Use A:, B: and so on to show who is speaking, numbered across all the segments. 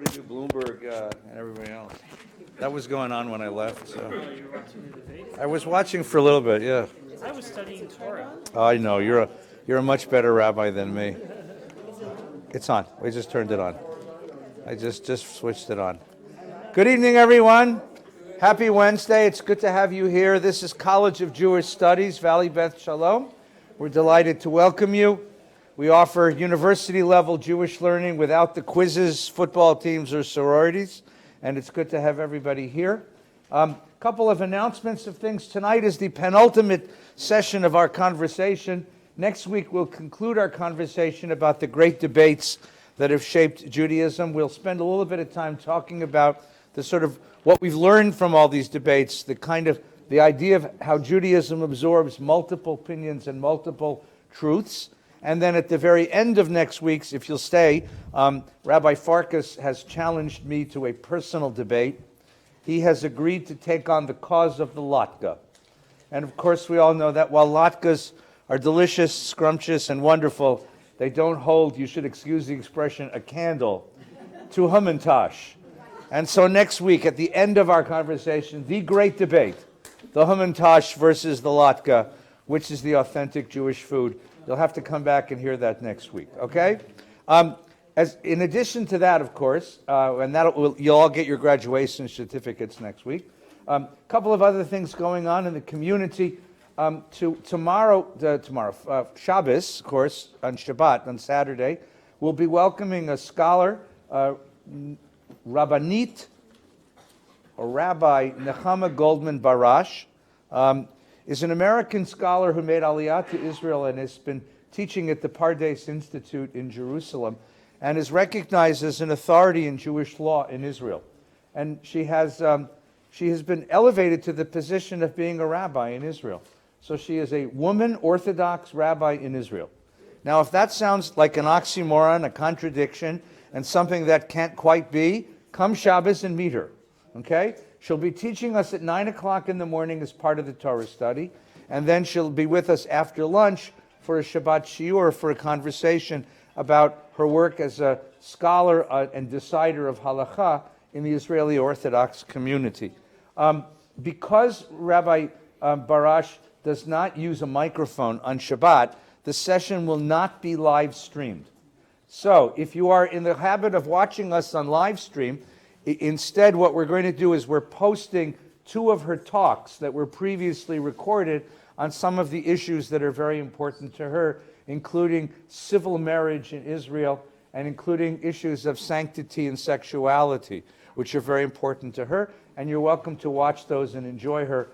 A: To do Bloomberg and everybody else. That was going on when I left. So
B: You were watching the debate?
A: I was watching for a little bit. Yeah.
B: I was studying Torah.
A: Oh, I know you're a much better rabbi than me. It's on. We just turned it on. I just switched it on. Good evening, everyone. Happy Wednesday. It's good to have you here. This is College of Jewish Studies, Valley Beth Shalom. We're delighted to welcome you. We offer university-level Jewish learning without the quizzes, football teams, or sororities, and it's good to have everybody here. Couple of announcements of things. Tonight is the penultimate session of our conversation. Next week, we'll conclude our conversation about the great debates that have shaped Judaism. We'll spend a little bit of time talking about the sort of what we've learned from all these debates, the idea of how Judaism absorbs multiple opinions and multiple truths. And then at the very end of next week's, if you'll stay, Rabbi Farkas has challenged me to a personal debate. He has agreed to take on the cause of the latke. And of course, we all know that while latkes are delicious, scrumptious, and wonderful, they don't hold, you should excuse the expression, a candle to Hamantash. And so next week, at the end of our conversation, the great debate, the Hamantash versus the latke, which is the authentic Jewish food. You'll have to come back and hear that next week, okay? In addition to that, of course, and you'll all get your graduation certificates next week. A couple of other things going on in the community. Tomorrow, Shabbos, of course, on Shabbat, on Saturday, we'll be welcoming a scholar, Rabbanit, or Rabbi Nechama Goldman Barash. Is an American scholar who made Aliyah to Israel and has been teaching at the Pardes Institute in Jerusalem and is recognized as an authority in Jewish law in Israel. And she has been elevated to the position of being a rabbi in Israel. So she is a woman Orthodox rabbi in Israel. Now, if that sounds like an oxymoron, a contradiction, and something that can't quite be, come Shabbos and meet her, okay? She'll be teaching us at 9 o'clock in the morning as part of the Torah study, and then she'll be with us after lunch for a Shabbat shiur, for a conversation about her work as a scholar and decider of halakha in the Israeli Orthodox community. Because Rabbi Barash does not use a microphone on Shabbat, the session will not be live streamed. So if you are in the habit of watching us on live stream, instead, what we're going to do is we're posting 2 of her talks that were previously recorded on some of the issues that are very important to her, including civil marriage in Israel and including issues of sanctity and sexuality, which are very important to her. And you're welcome to watch those and enjoy her.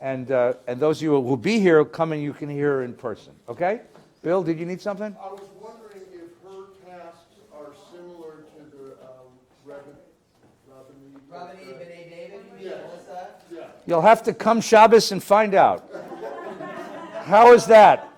A: And those of you who will be here, come and you can hear her in person. Okay? Bill, did you need something?
C: I was wondering if her tasks are similar to the Rabbanit B'nai David, Melissa? Yeah.
A: You'll have to come Shabbos and find out. How is that?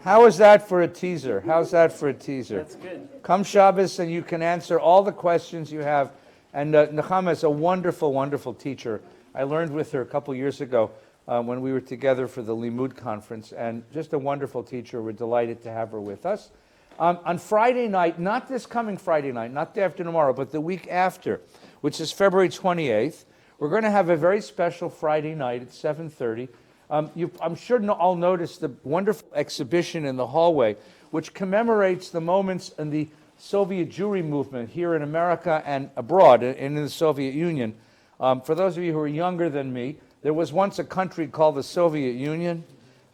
A: How is that for a teaser? How's that for a teaser?
B: That's good.
A: Come Shabbos and you can answer all the questions you have. And Nechama is a wonderful, wonderful teacher. I learned with her a couple years ago when we were together for the Limud conference, and just a wonderful teacher. We're delighted to have her with us. On Friday night, not this coming Friday night, not the after tomorrow, but the week after, which is February 28th, we're going to have a very special Friday night at 7:30. I'm sure all noticed the wonderful exhibition in the hallway, which commemorates the moments in the Soviet Jewry movement here in America and abroad, and in the Soviet Union. For those of you who are younger than me, there was once a country called the Soviet Union.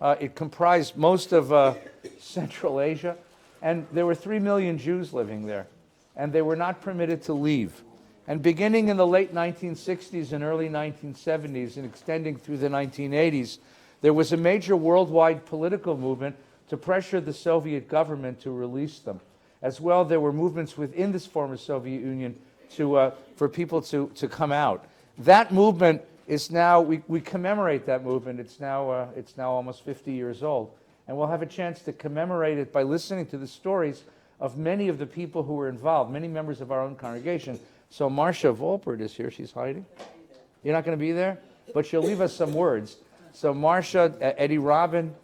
A: It comprised most of Central Asia, and there were 3 million Jews living there, and they were not permitted to leave. And beginning in the late 1960s and early 1970s and extending through the 1980s, there was a major worldwide political movement to pressure the Soviet government to release them. As well, there were movements within this former Soviet Union for people to come out. That movement is now, we commemorate that movement. It's now almost 50 years old. And we'll have a chance to commemorate it by listening to the stories of many of the people who were involved, many members of our own congregation. So Marcia Volpert is here. She's hiding. You're not going to be there? But she'll leave us some words. So Marcia, Eddie Robin,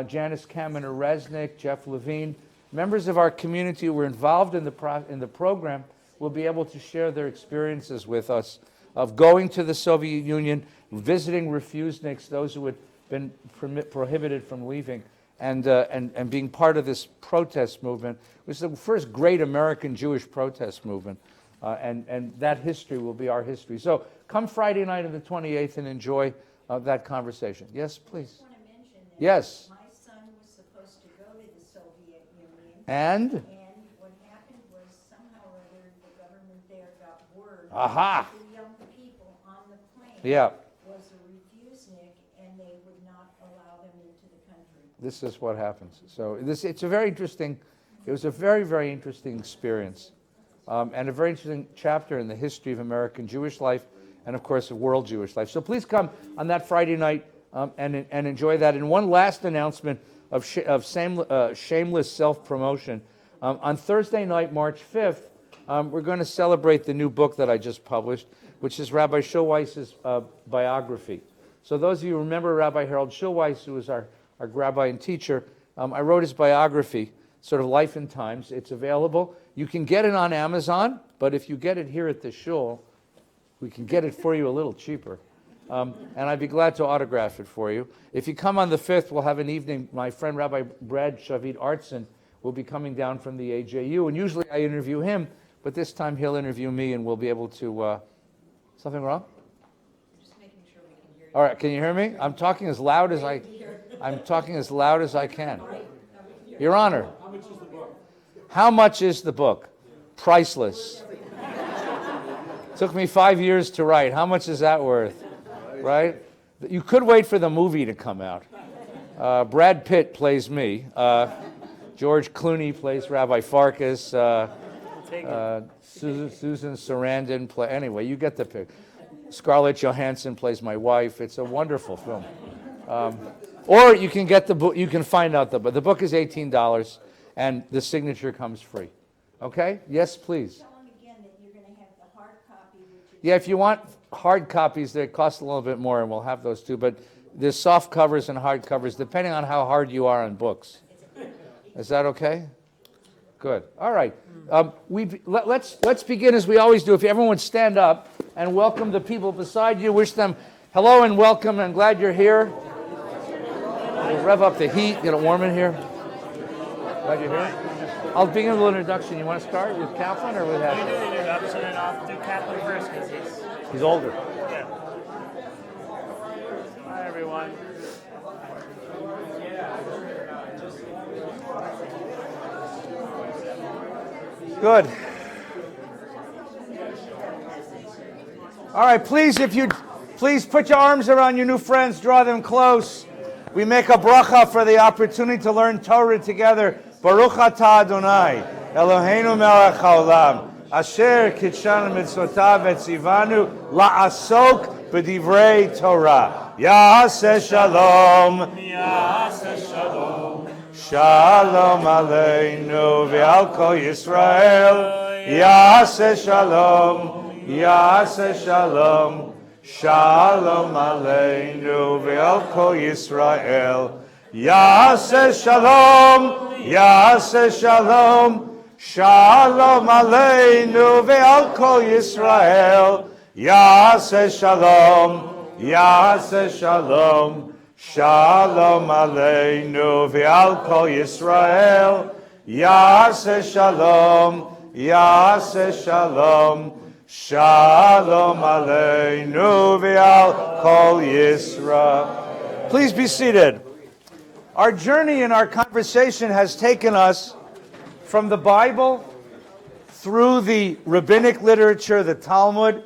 A: Janice Kaminer-Resnick, Jeff Levine, members of our community who were involved in the program will be able to share their experiences with us of going to the Soviet Union, visiting refuseniks, those who had been prohibited from leaving, and being part of this protest movement. It was the first great American Jewish protest movement, and that history will be our history. So come Friday night on the 28th and enjoy that conversation. Yes, please.
D: I want to mention that
A: Yes.
D: my son was supposed to go to the Soviet Union.
A: And?
D: What happened was somehow or other the government there got word
A: Aha.
D: that the young people on the plane
A: Yeah.
D: was a refusenik and they would not allow them into the country.
A: This is what happens. So it's a very interesting, it was a very, very interesting experience. And a very interesting chapter in the history of American Jewish life and, of course, of world Jewish life. So please come on that Friday night and enjoy that. And one last announcement of shameless self-promotion. On Thursday night, March 5th, we're going to celebrate the new book that I just published, which is Rabbi Schulweiss's biography. So those of you who remember Rabbi Harold Schulweiss, who was our rabbi and teacher, I wrote his biography, sort of Life and Times. It's available. You can get it on Amazon, but if you get it here at the shul, we can get it for you a little cheaper. And I'd be glad to autograph it for you. If you come on the 5th, we'll have an evening. My friend Rabbi Brad Shavit Artson will be coming down from the AJU, and usually I interview him, but this time he'll interview me, and we'll be able to... something wrong?
D: Just making sure we can hear you.
A: All right, can you hear me? I'm talking as loud as I can. Your Honor. How much is the book? Priceless. Took me 5 years to write. How much is that worth? Right? You could wait for the movie to come out. Brad Pitt plays me. George Clooney plays Rabbi Farkas. Susan Sarandon play. Anyway, you get the picture. Scarlett Johansson plays my wife. It's a wonderful film. Or you can get the book. You can find out the book. The book is $18, and the signature comes free. Okay? Yes, please.
D: Tell them again that you're going to have the hard copy, which is...
A: Yeah, if you want hard copies, they cost a little bit more, and we'll have those too. But there's soft covers and hard covers, depending on how hard you are on books. Is that okay? Good. All right. Let's begin as we always do. If everyone would stand up and welcome the people beside you, wish them hello and welcome. I'm glad you're here. We'll rev up the heat, get it warm in here. Glad you're here. I'll begin with a little introduction. You want to start with Kaplan or with
B: You
A: Hadley?
B: do the introduction, and I'll do Kaplan first because
A: He's older.
B: yeah. Hi, everyone.
A: Good. All right, please put your arms around your new friends, draw them close. We make a bracha for the opportunity to learn Torah together. Baruch atah Adonai, Eloheinu melech haolam, asher kitshanu mitzvotav etzivanu la'asok b'divrei Torah. Ya'aseh shalom.
B: Ya'aseh shalom.
A: Shalom aleinu ve'al kol Yisrael. Ya'aseh shalom. Ya'aseh shalom. Shalom aleinu ve'al kol Yisrael. Ya'aseh shalom. Ya'aseh shalom. Shalom aleinu ve'al kol Yisrael. Ya'aseh shalom. Ya'aseh shalom. Shalom aleinu ve'al kol Yisrael. Ya'aseh shalom. Ya'aseh shalom. Shalom aleinu ve'al kol Yisrael. Please be seated. Our journey in our conversation has taken us from the Bible, through the rabbinic literature, the Talmud,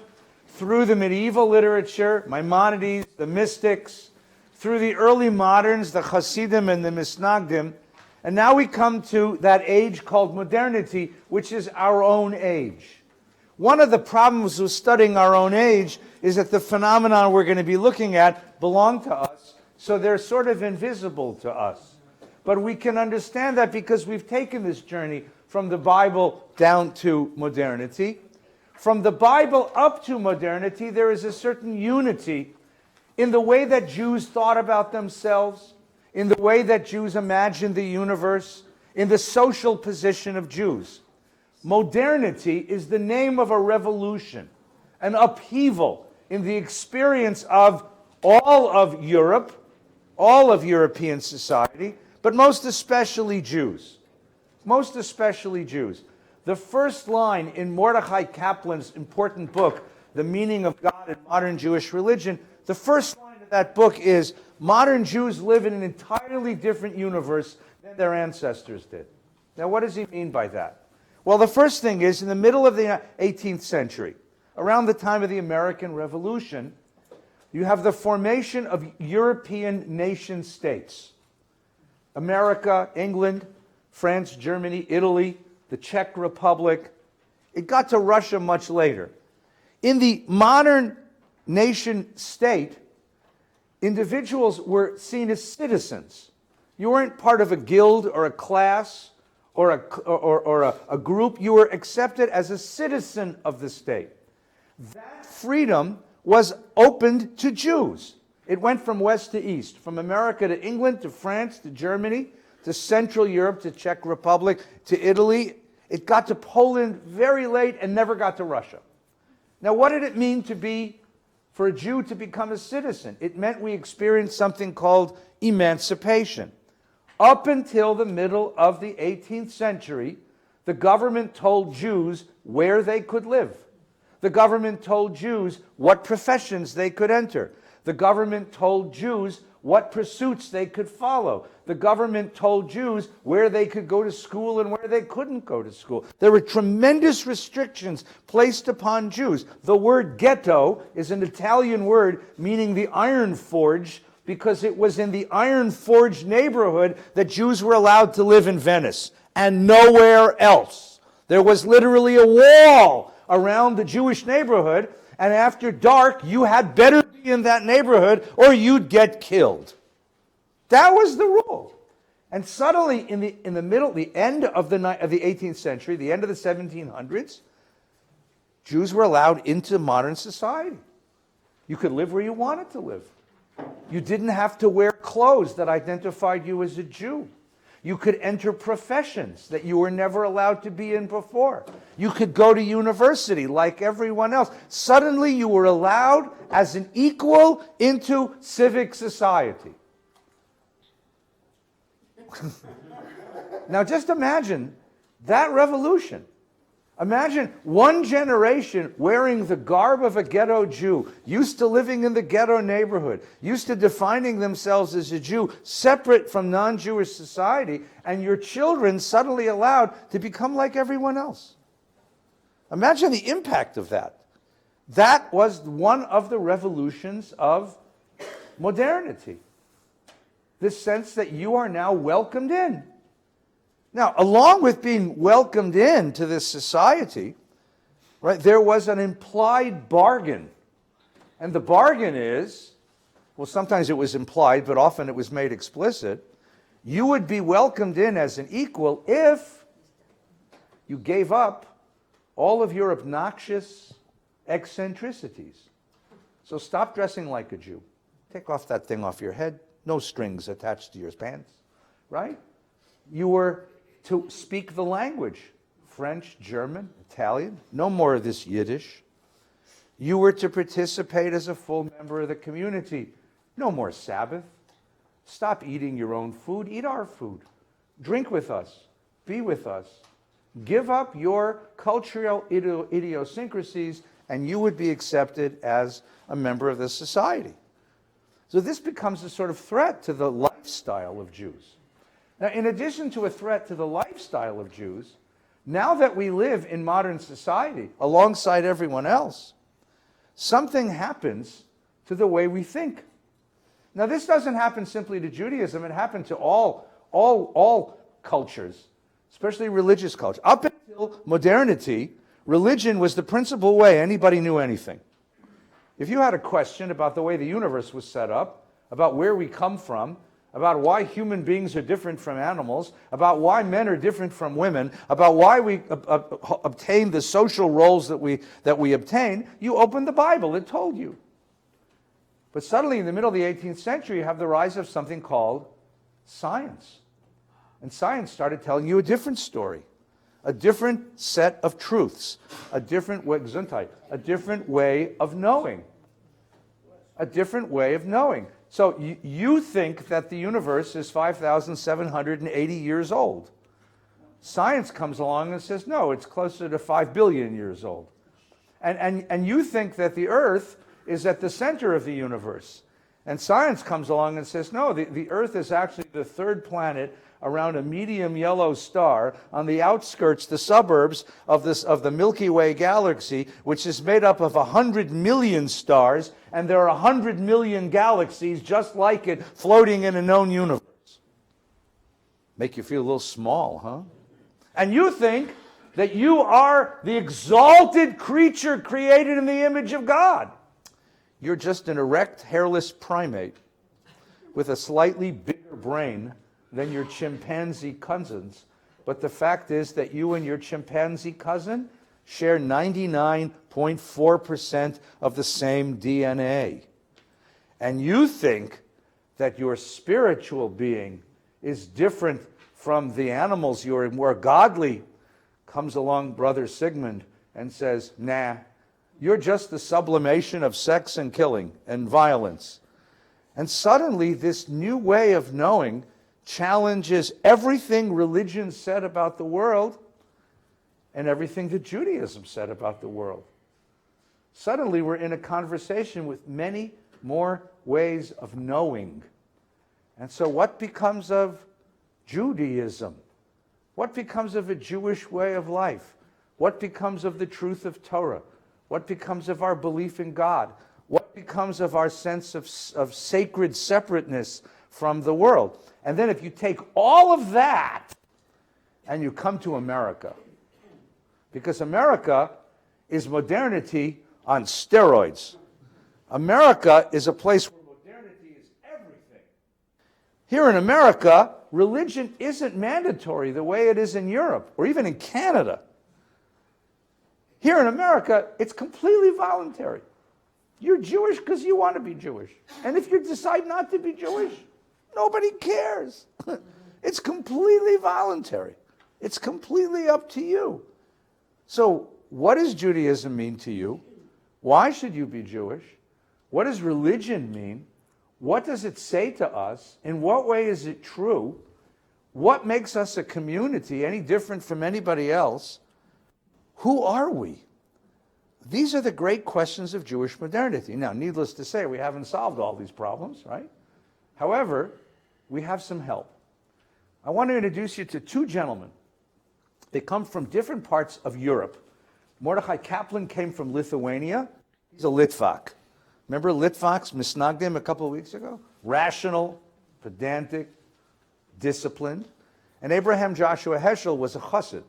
A: through the medieval literature, Maimonides, the mystics, through the early moderns, the Hasidim and the Misnagdim, and now we come to that age called modernity, which is our own age. One of the problems with studying our own age is that the phenomenon we're going to be looking at belong to us, so they're sort of invisible to us. But we can understand that because we've taken this journey from the Bible down to modernity. From the Bible up to modernity, there is a certain unity in the way that Jews thought about themselves, in the way that Jews imagined the universe, in the social position of Jews. Modernity is the name of a revolution, an upheaval in the experience of all of Europe, all of European society, but most especially Jews. Most especially Jews. The first line in Mordechai Kaplan's important book, The Meaning of God in Modern Jewish Religion, the first line of that book is, modern Jews live in an entirely different universe than their ancestors did. Now, what does he mean by that? Well, the first thing is, in the middle of the 18th century, around the time of the American Revolution, you have the formation of European nation states. America, England, France, Germany, Italy, the Czech Republic. It got to Russia much later. In the modern nation state, individuals were seen as citizens. You weren't part of a guild or a class or a group. You were accepted as a citizen of the state. That freedom was opened to Jews. It went from west to east, from America to England, to France, to Germany, to Central Europe, to Czech Republic, to Italy. It got to Poland very late and never got to Russia. Now, what did it mean for a Jew to become a citizen? It meant we experienced something called emancipation. Up until the middle of the 18th century, the government told Jews where they could live. The government told Jews what professions they could enter. The government told Jews what pursuits they could follow. The government told Jews where they could go to school and where they couldn't go to school. There were tremendous restrictions placed upon Jews. The word ghetto is an Italian word meaning the iron forge, because it was in the iron forge neighborhood that Jews were allowed to live in Venice and nowhere else. There was literally a wall around the Jewish neighborhood, and after dark, you had better be in that neighborhood or you'd get killed. That was the rule. And suddenly, in the middle, the end of the 18th century, the end of the 1700s, Jews were allowed into modern society. You could live where you wanted to live. You didn't have to wear clothes that identified you as a Jew. You could enter professions that you were never allowed to be in before. You could go to university like everyone else. Suddenly you were allowed as an equal into civic society. Now just imagine that revolution. Imagine one generation wearing the garb of a ghetto Jew, used to living in the ghetto neighborhood, used to defining themselves as a Jew, separate from non-Jewish society, and your children suddenly allowed to become like everyone else. Imagine the impact of that. That was one of the revolutions of modernity. This sense that you are now welcomed in. Now, along with being welcomed into this society, right, there was an implied bargain. And the bargain is, well, sometimes it was implied, but often it was made explicit. You would be welcomed in as an equal if you gave up all of your obnoxious eccentricities. So stop dressing like a Jew. Take off that thing off your head. No strings attached to your pants, right? You were to speak the language, French, German, Italian, no more of this Yiddish. You were to participate as a full member of the community. No more Sabbath. Stop eating your own food, eat our food. Drink with us, be with us. Give up your cultural idiosyncrasies and you would be accepted as a member of this society. So this becomes a sort of threat to the lifestyle of Jews. Now, in addition to a threat to the lifestyle of Jews, now that we live in modern society alongside everyone else, something happens to the way we think. Now, this doesn't happen simply to Judaism. It happened to all cultures, especially religious culture. Up until modernity, religion was the principal way anybody knew anything. If you had a question about the way the universe was set up, about where we come from, about why human beings are different from animals, about why men are different from women, about why we obtain the social roles that we obtain, you opened the Bible, it told you. But suddenly in the middle of the 18th century, you have the rise of something called science. And science started telling you a different story a different set of truths, a different way, Gesundheit, a different way of knowing. A different way of knowing. So you think that the universe is 5,780 years old. Science comes along and says, no, it's closer to 5 billion years old. And you think that the Earth is at the center of the universe. And science comes along and says, no, the Earth is actually the third planet around a medium yellow star on the outskirts, the suburbs of the Milky Way galaxy, which is made up of 100 million stars, and there are 100 million galaxies just like it floating in a known universe. Make you feel a little small, huh? And you think that you are the exalted creature created in the image of God. You're just an erect, hairless primate with a slightly bigger brain than your chimpanzee cousins. But the fact is that you and your chimpanzee cousin share 99.4% of the same DNA. And you think that your spiritual being is different from the animals, you're more godly. Comes along Brother Sigmund and says, nah, you're just the sublimation of sex and killing and violence. And suddenly this new way of knowing challenges everything religion said about the world and everything that Judaism said about the world. Suddenly we're in a conversation with many more ways of knowing. And so what becomes of Judaism? What becomes of a Jewish way of life? What becomes of the truth of Torah? What becomes of our belief in God? What becomes of our sense of sacred separateness from the world? And then if you take all of that and you come to America, because America is modernity on steroids. America is a place where modernity is everything. Here in America, religion isn't mandatory the way it is in Europe or even in Canada. Here in America, it's completely voluntary. You're Jewish because you want to be Jewish. And if you decide not to be Jewish, nobody cares. It's completely voluntary. It's completely up to you. So what does Judaism mean to you? Why should you be Jewish? What does religion mean? What does it say to us? In what way is it true? What makes us a community any different from anybody else? Who are we? These are the great questions of Jewish modernity. Now, needless to say, we haven't solved all these problems, right? However, we have some help. I want to introduce you to two gentlemen. They come from different parts of Europe. Mordechai Kaplan came from Lithuania. He's a Litvak. Remember Litvaks, Misnagdim, a couple of weeks ago? Rational, pedantic, disciplined. And Abraham Joshua Heschel was a chassid,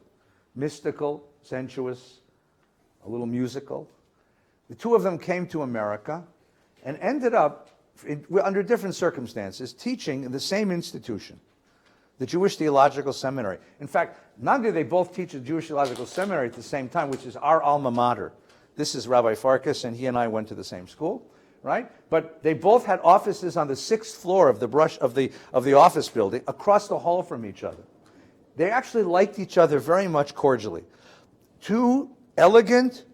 A: mystical, sensuous, a little musical. The two of them came to America and ended up, under different circumstances, teaching in the same institution, the Jewish Theological Seminary. In fact, not only do they both teach at the Jewish Theological Seminary at the same time, which is our alma mater. This is Rabbi Farkas, and he and I went to the same school, right? But they both had offices on the 6th floor of the office building, across the hall from each other. They actually liked each other very much cordially. Two elegant,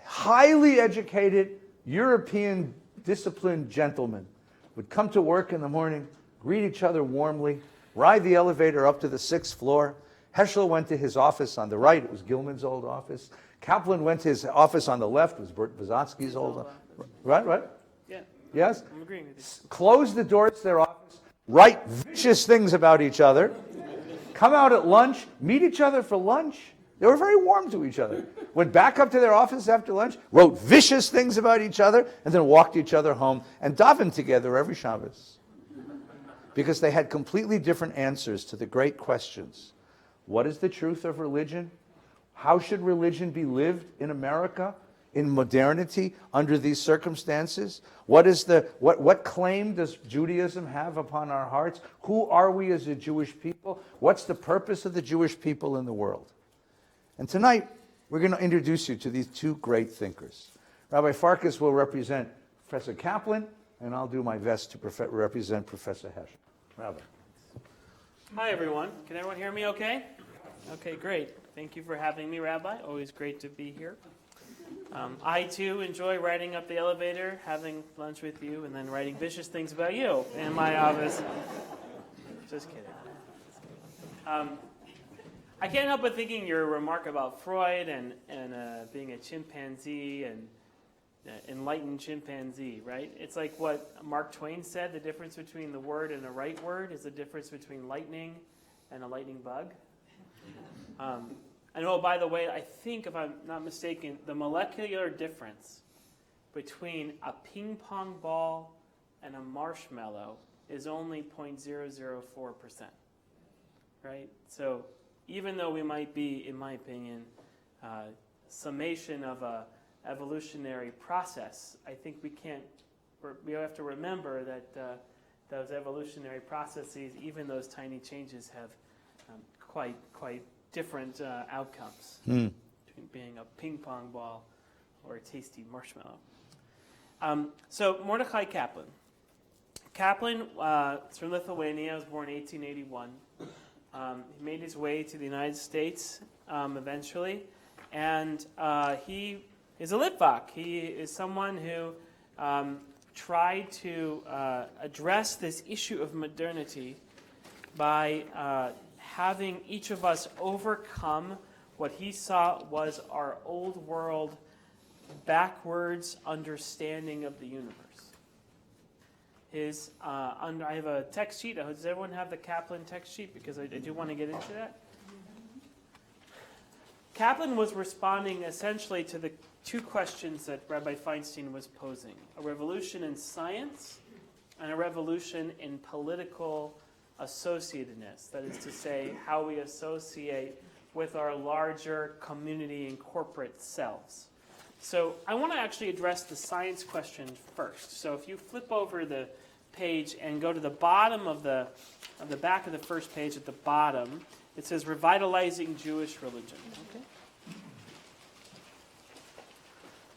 A: highly educated, European disciplined gentlemen would come to work in the morning, greet each other warmly, ride the elevator up to the 6th floor. Heschel went to his office on the right. It was Gilman's old office. Kaplan went to his office on the left. It was Bert Visotsky's old office. Right?
B: Yeah.
A: Yes?
B: I'm agreeing with you.
A: Close the doors to their office, write vicious things about each other, come out at lunch, meet each other for lunch. They were very warm to each other. Went back up to their office after lunch, wrote vicious things about each other, and then walked each other home and davened together every Shabbos. Because they had completely different answers to the great questions. What is the truth of religion? How should religion be lived in America, in modernity, under these circumstances? What claim does Judaism have upon our hearts? Who are we as a Jewish people? What's the purpose of the Jewish people in the world? And tonight, we're going to introduce you to these two great thinkers. Rabbi Farkas will represent Professor Kaplan, and I'll do my best to represent Professor Heschel. Rabbi.
B: Hi, everyone. Can everyone hear me okay? Okay, great. Thank you for having me, Rabbi. Always great to be here. I, too, enjoy riding up the elevator, having lunch with you, and then writing vicious things about you in my office. Just kidding. I can't help but thinking your remark about Freud and being a chimpanzee and enlightened chimpanzee, right? It's like what Mark Twain said, the difference between the word and the right word is the difference between lightning and a lightning bug. I know, by the way, I think, if I'm not mistaken, the molecular difference between a ping pong ball and a marshmallow is only 0.004%, right? So even though we might be, in my opinion, summation of a evolutionary process, I think we have to remember that those evolutionary processes, even those tiny changes, have quite different outcomes between being a ping pong ball or a tasty marshmallow. So Mordechai Kaplan. Kaplan is from Lithuania, was born in 1881. He made his way to the United States eventually, and he is a Litvak. He is someone who tried to address this issue of modernity by having each of us overcome what he saw was our old world backwards understanding of the universe. I have a text sheet. Does everyone have the Kaplan text sheet? Because I do want to get into that. Kaplan was responding essentially to the two questions that Rabbi Feinstein was posing: a revolution in science and a revolution in political associatedness. That is to say, how we associate with our larger community and corporate selves. So I want to actually address the science question first. So if you flip over the page and go to the bottom of the back of the first page at the bottom, it says Revitalizing Jewish Religion. Okay?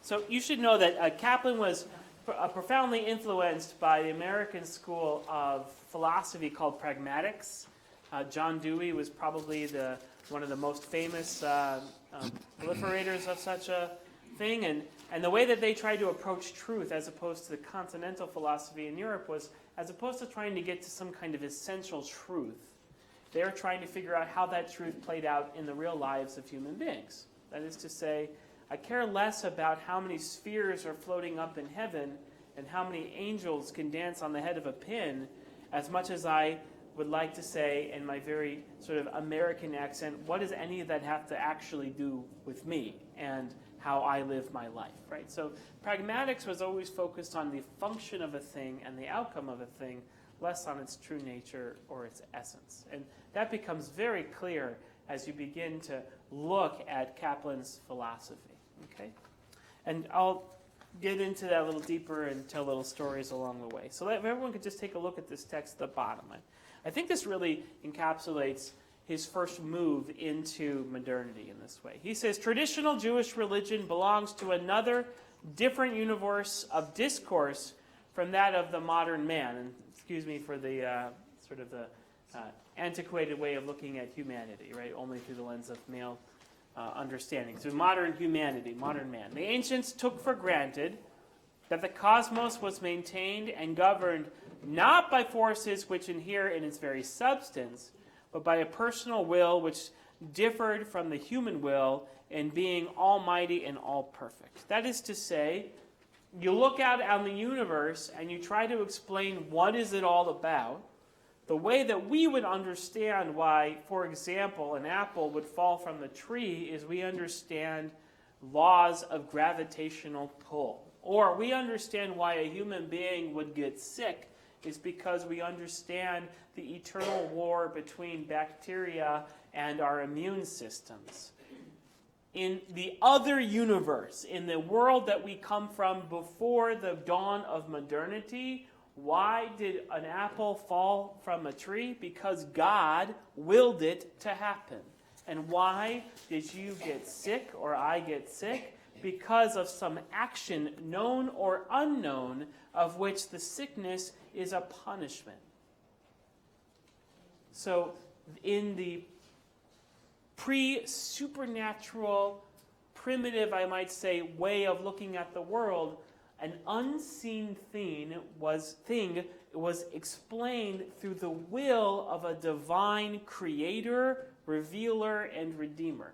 B: So you should know that Kaplan was profoundly influenced by the American school of philosophy called pragmatics. John Dewey was probably one of the most famous proliferators of such a thing. And the way that they tried to approach truth, as opposed to the continental philosophy in Europe, was as opposed to trying to get to some kind of essential truth, they were trying to figure out how that truth played out in the real lives of human beings. That is to say, I care less about how many spheres are floating up in heaven and how many angels can dance on the head of a pin, as much as I would like to say, in my very sort of American accent, what does any of that have to actually do with me and how I live my life, right? So pragmatics was always focused on the function of a thing and the outcome of a thing, less on its true nature or its essence. And that becomes very clear as you begin to look at Kaplan's philosophy, okay? And I'll get into that a little deeper and tell little stories along the way. So if everyone could just take a look at this text at the bottom. I think this really encapsulates his first move into modernity in this way. He says, traditional Jewish religion belongs to another different universe of discourse from that of the modern man. And excuse me for the sort of the antiquated way of looking at humanity, right? Only through the lens of male understanding. So modern humanity, modern man. The ancients took for granted that the cosmos was maintained and governed not by forces which inhere in its very substance, but by a personal will which differed from the human will in being almighty and all-perfect. That is to say, you look out on the universe and you try to explain what is it all about. The way that we would understand why, for example, an apple would fall from the tree is we understand laws of gravitational pull. Or we understand why a human being would get sick is because we understand the eternal war between bacteria and our immune systems. In the other universe, in the world that we come from before the dawn of modernity, why did an apple fall from a tree? Because God willed it to happen. And why did you get sick or I get sick? Because of some action, known or unknown, of which the sickness is a punishment. So in the pre-supernatural, primitive, I might say, way of looking at the world, an unseen thing was explained through the will of a divine creator, revealer, and redeemer.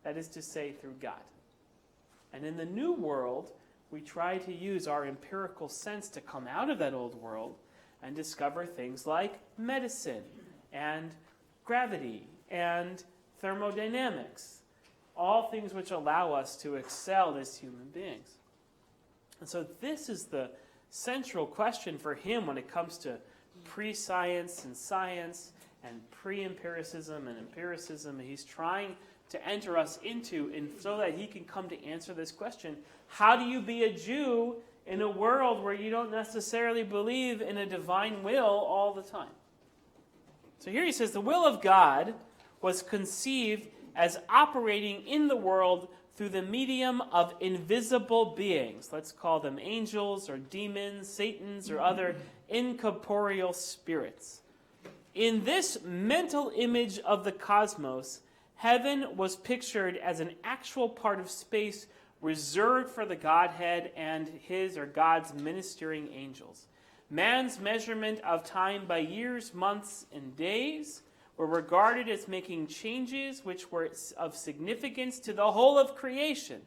B: That is to say, through God. And in the new world, we try to use our empirical sense to come out of that old world and discover things like medicine and gravity and thermodynamics, all things which allow us to excel as human beings. And so this is the central question for him when it comes to pre-science and pre-empiricism and empiricism. He's trying to enter us into, and so that he can come to answer this question: how do you be a Jew in a world where you don't necessarily believe in a divine will all the time? So here he says the will of God was conceived as operating in the world through the medium of invisible beings. Let's call them angels or demons, Satans, or other incorporeal spirits. In this mental image of the cosmos, heaven was pictured as an actual part of space reserved for the Godhead and his or God's ministering angels. Man's measurement of time by years, months, and days were regarded as making changes which were of significance to the whole of creation.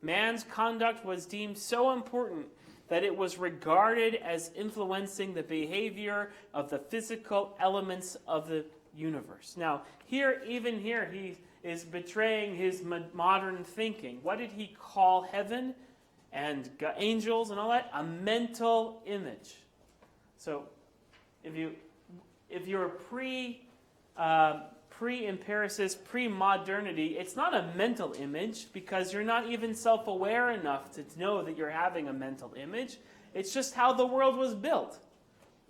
B: Man's conduct was deemed so important that it was regarded as influencing the behavior of the physical elements of the universe. Now, even here, he is betraying his modern thinking. What did he call heaven and angels and all that? A mental image. So, if you're pre-empiricist, pre-modernity, it's not a mental image because you're not even self-aware enough to know that you're having a mental image. It's just how the world was built.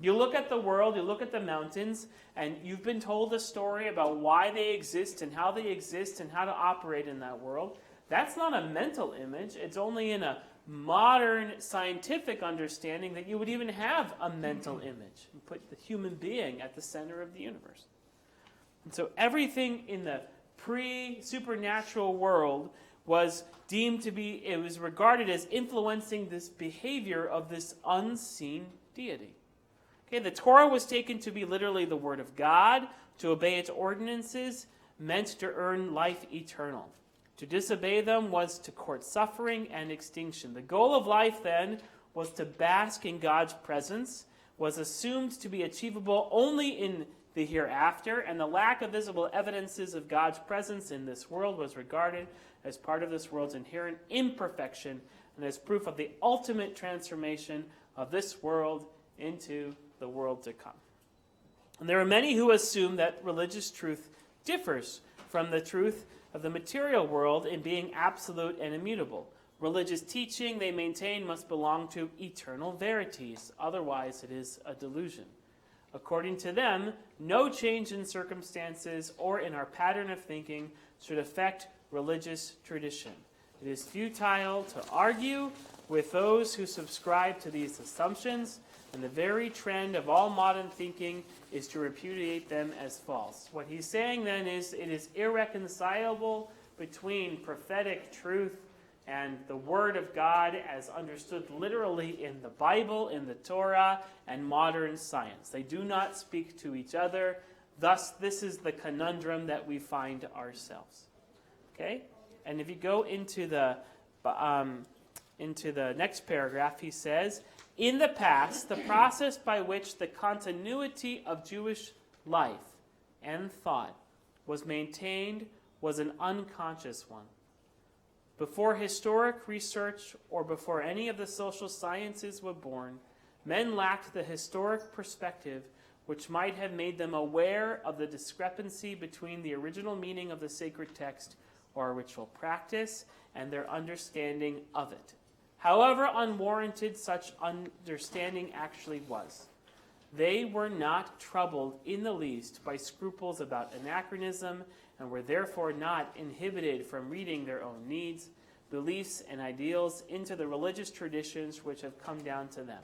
B: You look at the world, you look at the mountains, and you've been told a story about why they exist and how to operate in that world. That's not a mental image. It's only in a modern scientific understanding that you would even have a mental image and put the human being at the center of the universe. And so everything in the pre-supernatural world was deemed to be, it was regarded as influencing this behavior of this unseen deity. Okay, the Torah was taken to be literally the word of God. To obey its ordinances meant to earn life eternal. To disobey them was to court suffering and extinction. The goal of life then was to bask in God's presence, was assumed to be achievable only in the hereafter, and the lack of visible evidences of God's presence in this world was regarded as part of this world's inherent imperfection and as proof of the ultimate transformation of this world into the world to come. And there are many who assume that religious truth differs from the truth of the material world in being absolute and immutable. Religious teaching, they maintain, must belong to eternal verities, otherwise it is a delusion. According to them, no change in circumstances or in our pattern of thinking should affect religious tradition. It is futile to argue with those who subscribe to these assumptions, and the very trend of all modern thinking is to repudiate them as false. What he's saying then is it is irreconcilable between prophetic truth and the Word of God as understood literally in the Bible, in the Torah, and modern science. They do not speak to each other. Thus, this is the conundrum that we find ourselves. Okay? And if you go into the next paragraph, he says, in the past, the process by which the continuity of Jewish life and thought was maintained was an unconscious one. Before historic research or before any of the social sciences were born, men lacked the historic perspective which might have made them aware of the discrepancy between the original meaning of the sacred text or a ritual practice and their understanding of it. However unwarranted such understanding actually was, they were not troubled in the least by scruples about anachronism and were therefore not inhibited from reading their own needs, beliefs, and ideals into the religious traditions which have come down to them.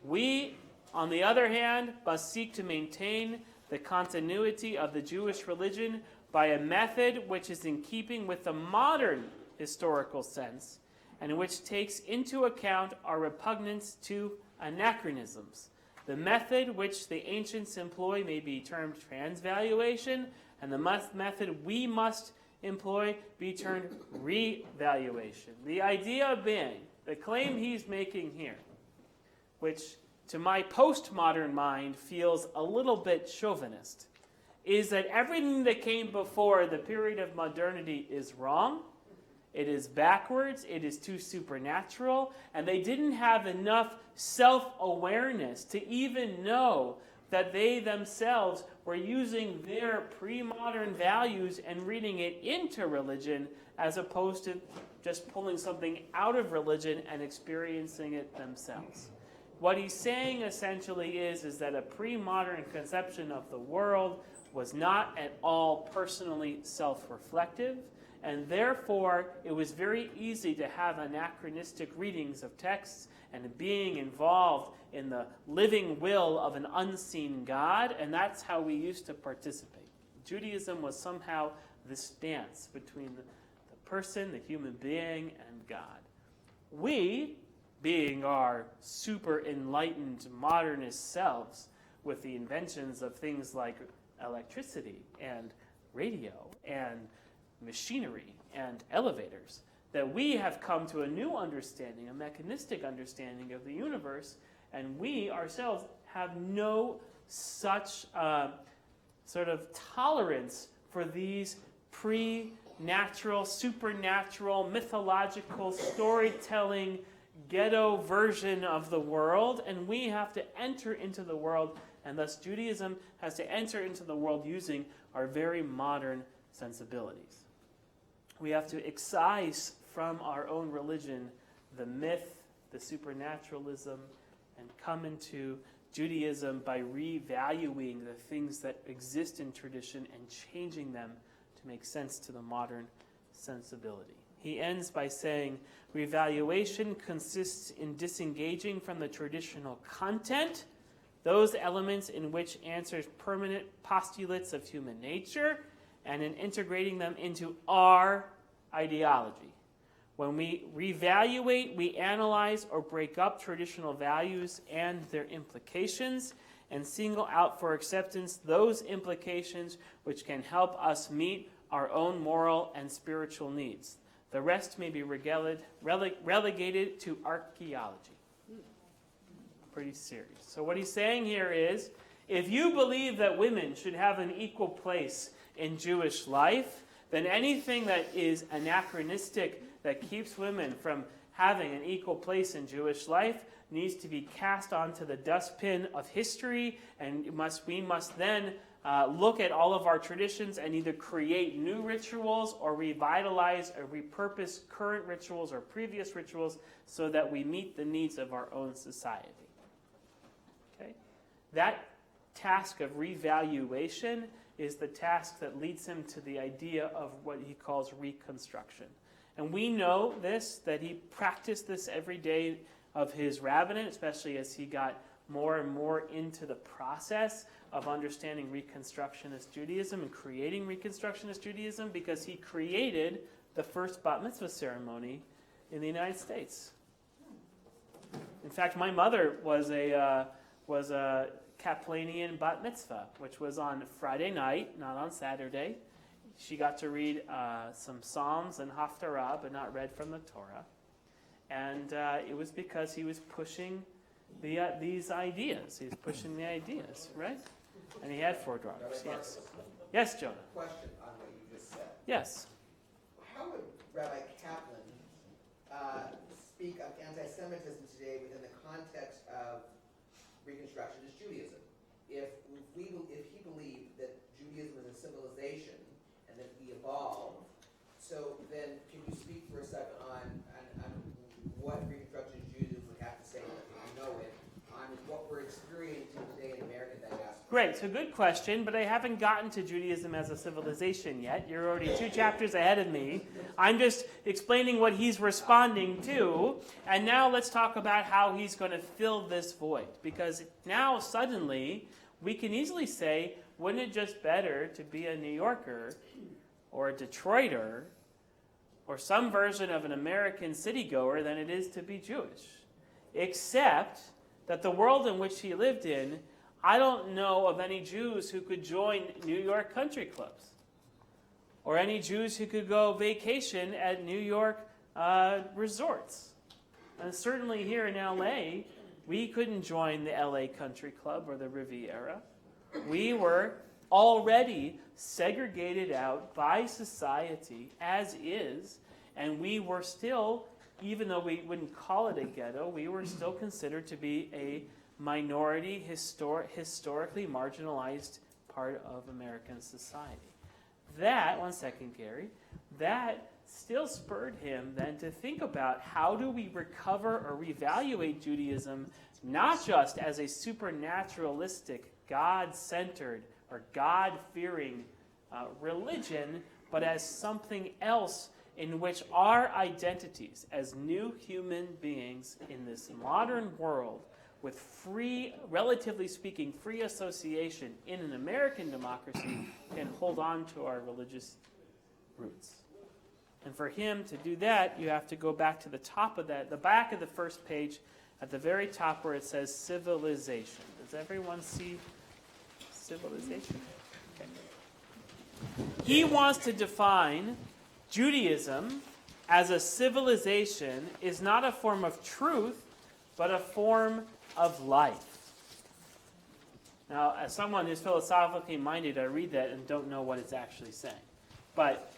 B: We, on the other hand, must seek to maintain the continuity of the Jewish religion by a method which is in keeping with the modern historical sense and which takes into account our repugnance to anachronisms. The method which the ancients employ may be termed transvaluation, and the method we must employ be termed revaluation. The idea being, the claim he's making here, which to my postmodern mind feels a little bit chauvinist, is that everything that came before the period of modernity is wrong, it is backwards, it is too supernatural, and they didn't have enough self-awareness to even know that they themselves were using their pre-modern values and reading it into religion as opposed to just pulling something out of religion and experiencing it themselves. What he's saying essentially is that a pre-modern conception of the world was not at all personally self-reflective, and therefore it was very easy to have anachronistic readings of texts and being involved in the living will of an unseen God, and that's how we used to participate. Judaism was somehow this dance between the person, the human being, and God. We, being our super enlightened modernist selves, with the inventions of things like electricity and radio and machinery and elevators, that we have come to a new understanding, a mechanistic understanding of the universe, and we ourselves have no such sort of tolerance for these pre-natural, supernatural, mythological, storytelling, ghetto version of the world, and we have to enter into the world, and thus Judaism has to enter into the world using our very modern sensibilities. We have to excise from our own religion the myth, the supernaturalism, and come into Judaism by revaluing the things that exist in tradition and changing them to make sense to the modern sensibility. He ends by saying, revaluation consists in disengaging from the traditional content those elements in which answers permanent postulates of human nature, and in integrating them into our ideology. When we revaluate, we analyze or break up traditional values and their implications, and single out for acceptance those implications which can help us meet our own moral and spiritual needs. The rest may be relegated to archaeology. Pretty serious. So what he's saying here is, if you believe that women should have an equal place in Jewish life, then anything that is anachronistic that keeps women from having an equal place in Jewish life needs to be cast onto the dustbin of history, and we must then look at all of our traditions and either create new rituals or revitalize or repurpose current rituals or previous rituals so that we meet the needs of our own society. Okay? That task of revaluation is the task that leads him to the idea of what he calls reconstruction. And we know this, that he practiced this every day of his rabbinate, especially as he got more and more into the process of understanding Reconstructionist Judaism and creating Reconstructionist Judaism, because he created the first bat mitzvah ceremony in the United States. In fact, my mother was a Kaplanian bat mitzvah, which was on Friday night, not on Saturday. She got to read some Psalms and Haftarah, but not read from the Torah. And it was because he was pushing these ideas. He was pushing the ideas, right? And he had 4 daughters, yes. Yes, Jonah?
E: Question on what you just said.
B: Yes.
E: How would Rabbi Kaplan speak of anti-Semitism today within the context of Reconstructionist Judaism? If he believed that Judaism is a civilization and that we evolved, so then can you speak for a second on what Reconstructionist Judaism would have to say, if you know it, on what we're experiencing today in America that aspect?
B: Great, so good question, but I haven't gotten to Judaism as a civilization yet. You're already 2 chapters ahead of me. I'm just explaining what he's responding to, and now let's talk about how he's going to fill this void. Because now, suddenly, we can easily say, wouldn't it just better to be a New Yorker or a Detroiter or some version of an American city-goer than it is to be Jewish? Except that the world in which he lived in, I don't know of any Jews who could join New York country clubs, or any Jews who could go vacation at New York resorts. And certainly here in LA, we couldn't join the LA Country Club or the Riviera. We were already segregated out by society as is, and we were still, even though we wouldn't call it a ghetto, we were still considered to be a minority, historically marginalized part of American society. That, one second, Gary, that still spurred him then to think about how do we recover or reevaluate Judaism not just as a supernaturalistic, God-centered, or God-fearing religion, but as something else in which our identities as new human beings in this modern world with free, relatively speaking, free association in an American democracy can hold on to our religious roots. And for him to do that, you have to go back to the top of that, the back of the first page, at the very top where it says civilization. Does everyone see civilization? Okay. He wants to define Judaism as a civilization is not a form of truth, but a form of life. Now, as someone who's philosophically minded, I read that and don't know what it's actually saying. But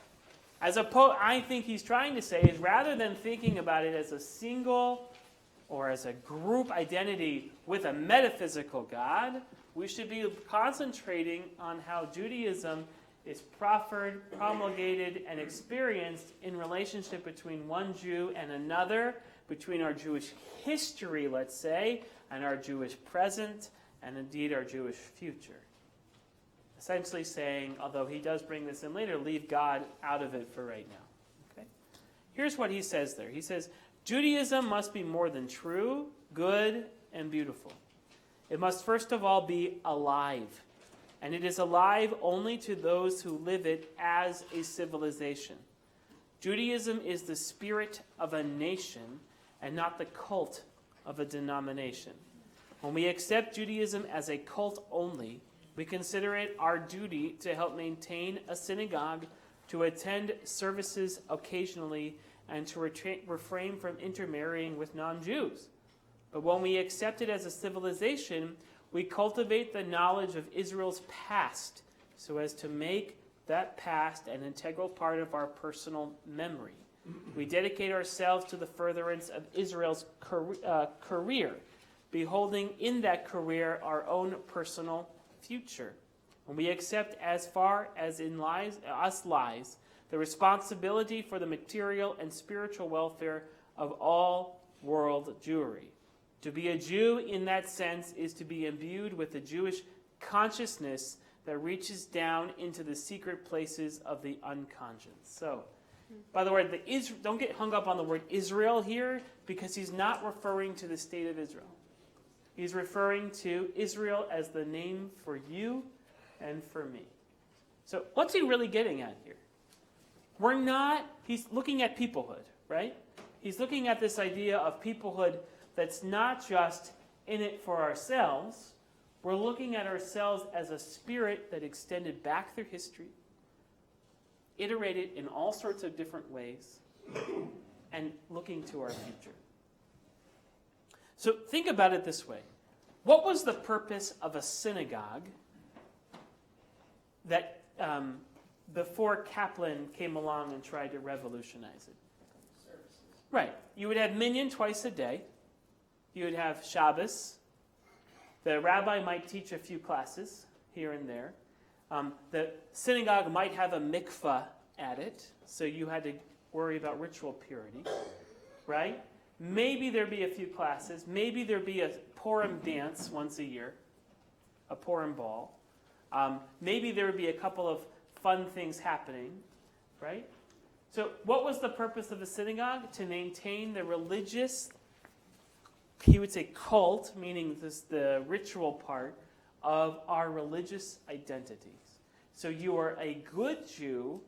B: I think he's trying to say is rather than thinking about it as a single or as a group identity with a metaphysical God, we should be concentrating on how Judaism is proffered, promulgated, and experienced in relationship between one Jew and another, between our Jewish history, let's say, and our Jewish present, and indeed our Jewish future. Essentially saying, although he does bring this in later, leave God out of it for right now. Okay? Here's what he says there. He says, Judaism must be more than true, good, and beautiful. It must first of all be alive. And it is alive only to those who live it as a civilization. Judaism is the spirit of a nation and not the cult of a denomination. When we accept Judaism as a cult only, we consider it our duty to help maintain a synagogue, to attend services occasionally, and to refrain from intermarrying with non-Jews. But when we accept it as a civilization, we cultivate the knowledge of Israel's past so as to make that past an integral part of our personal memory. We dedicate ourselves to the furtherance of Israel's career, beholding in that career our own personal future. When we accept as far as in us lies the responsibility for the material and spiritual welfare of all world Jewry. To be a Jew in that sense is to be imbued with the Jewish consciousness that reaches down into the secret places of the unconscious. So, by the way, don't get hung up on the word Israel here, because he's not referring to the state of Israel. He's referring to Israel as the name for you and for me. So what's he really getting at here? He's looking at peoplehood, right? He's looking at this idea of peoplehood that's not just in it for ourselves. We're looking at ourselves as a spirit that extended back through history, iterated in all sorts of different ways, and looking to our future. So think about it this way. What was the purpose of a synagogue that before Kaplan came along and tried to revolutionize it?
D: Services.
B: Right. You would have minyan twice a day. You would have Shabbos. The rabbi might teach a few classes here and there. The synagogue might have a mikvah at it, so you had to worry about ritual purity, right? Maybe there'd be a few classes. Maybe there'd be a Purim dance once a year, a Purim ball. Maybe there would be a couple of fun things happening, right? So what was the purpose of a synagogue? To maintain the religious, he would say cult, meaning the ritual part of our religious identities. So you are a good Jew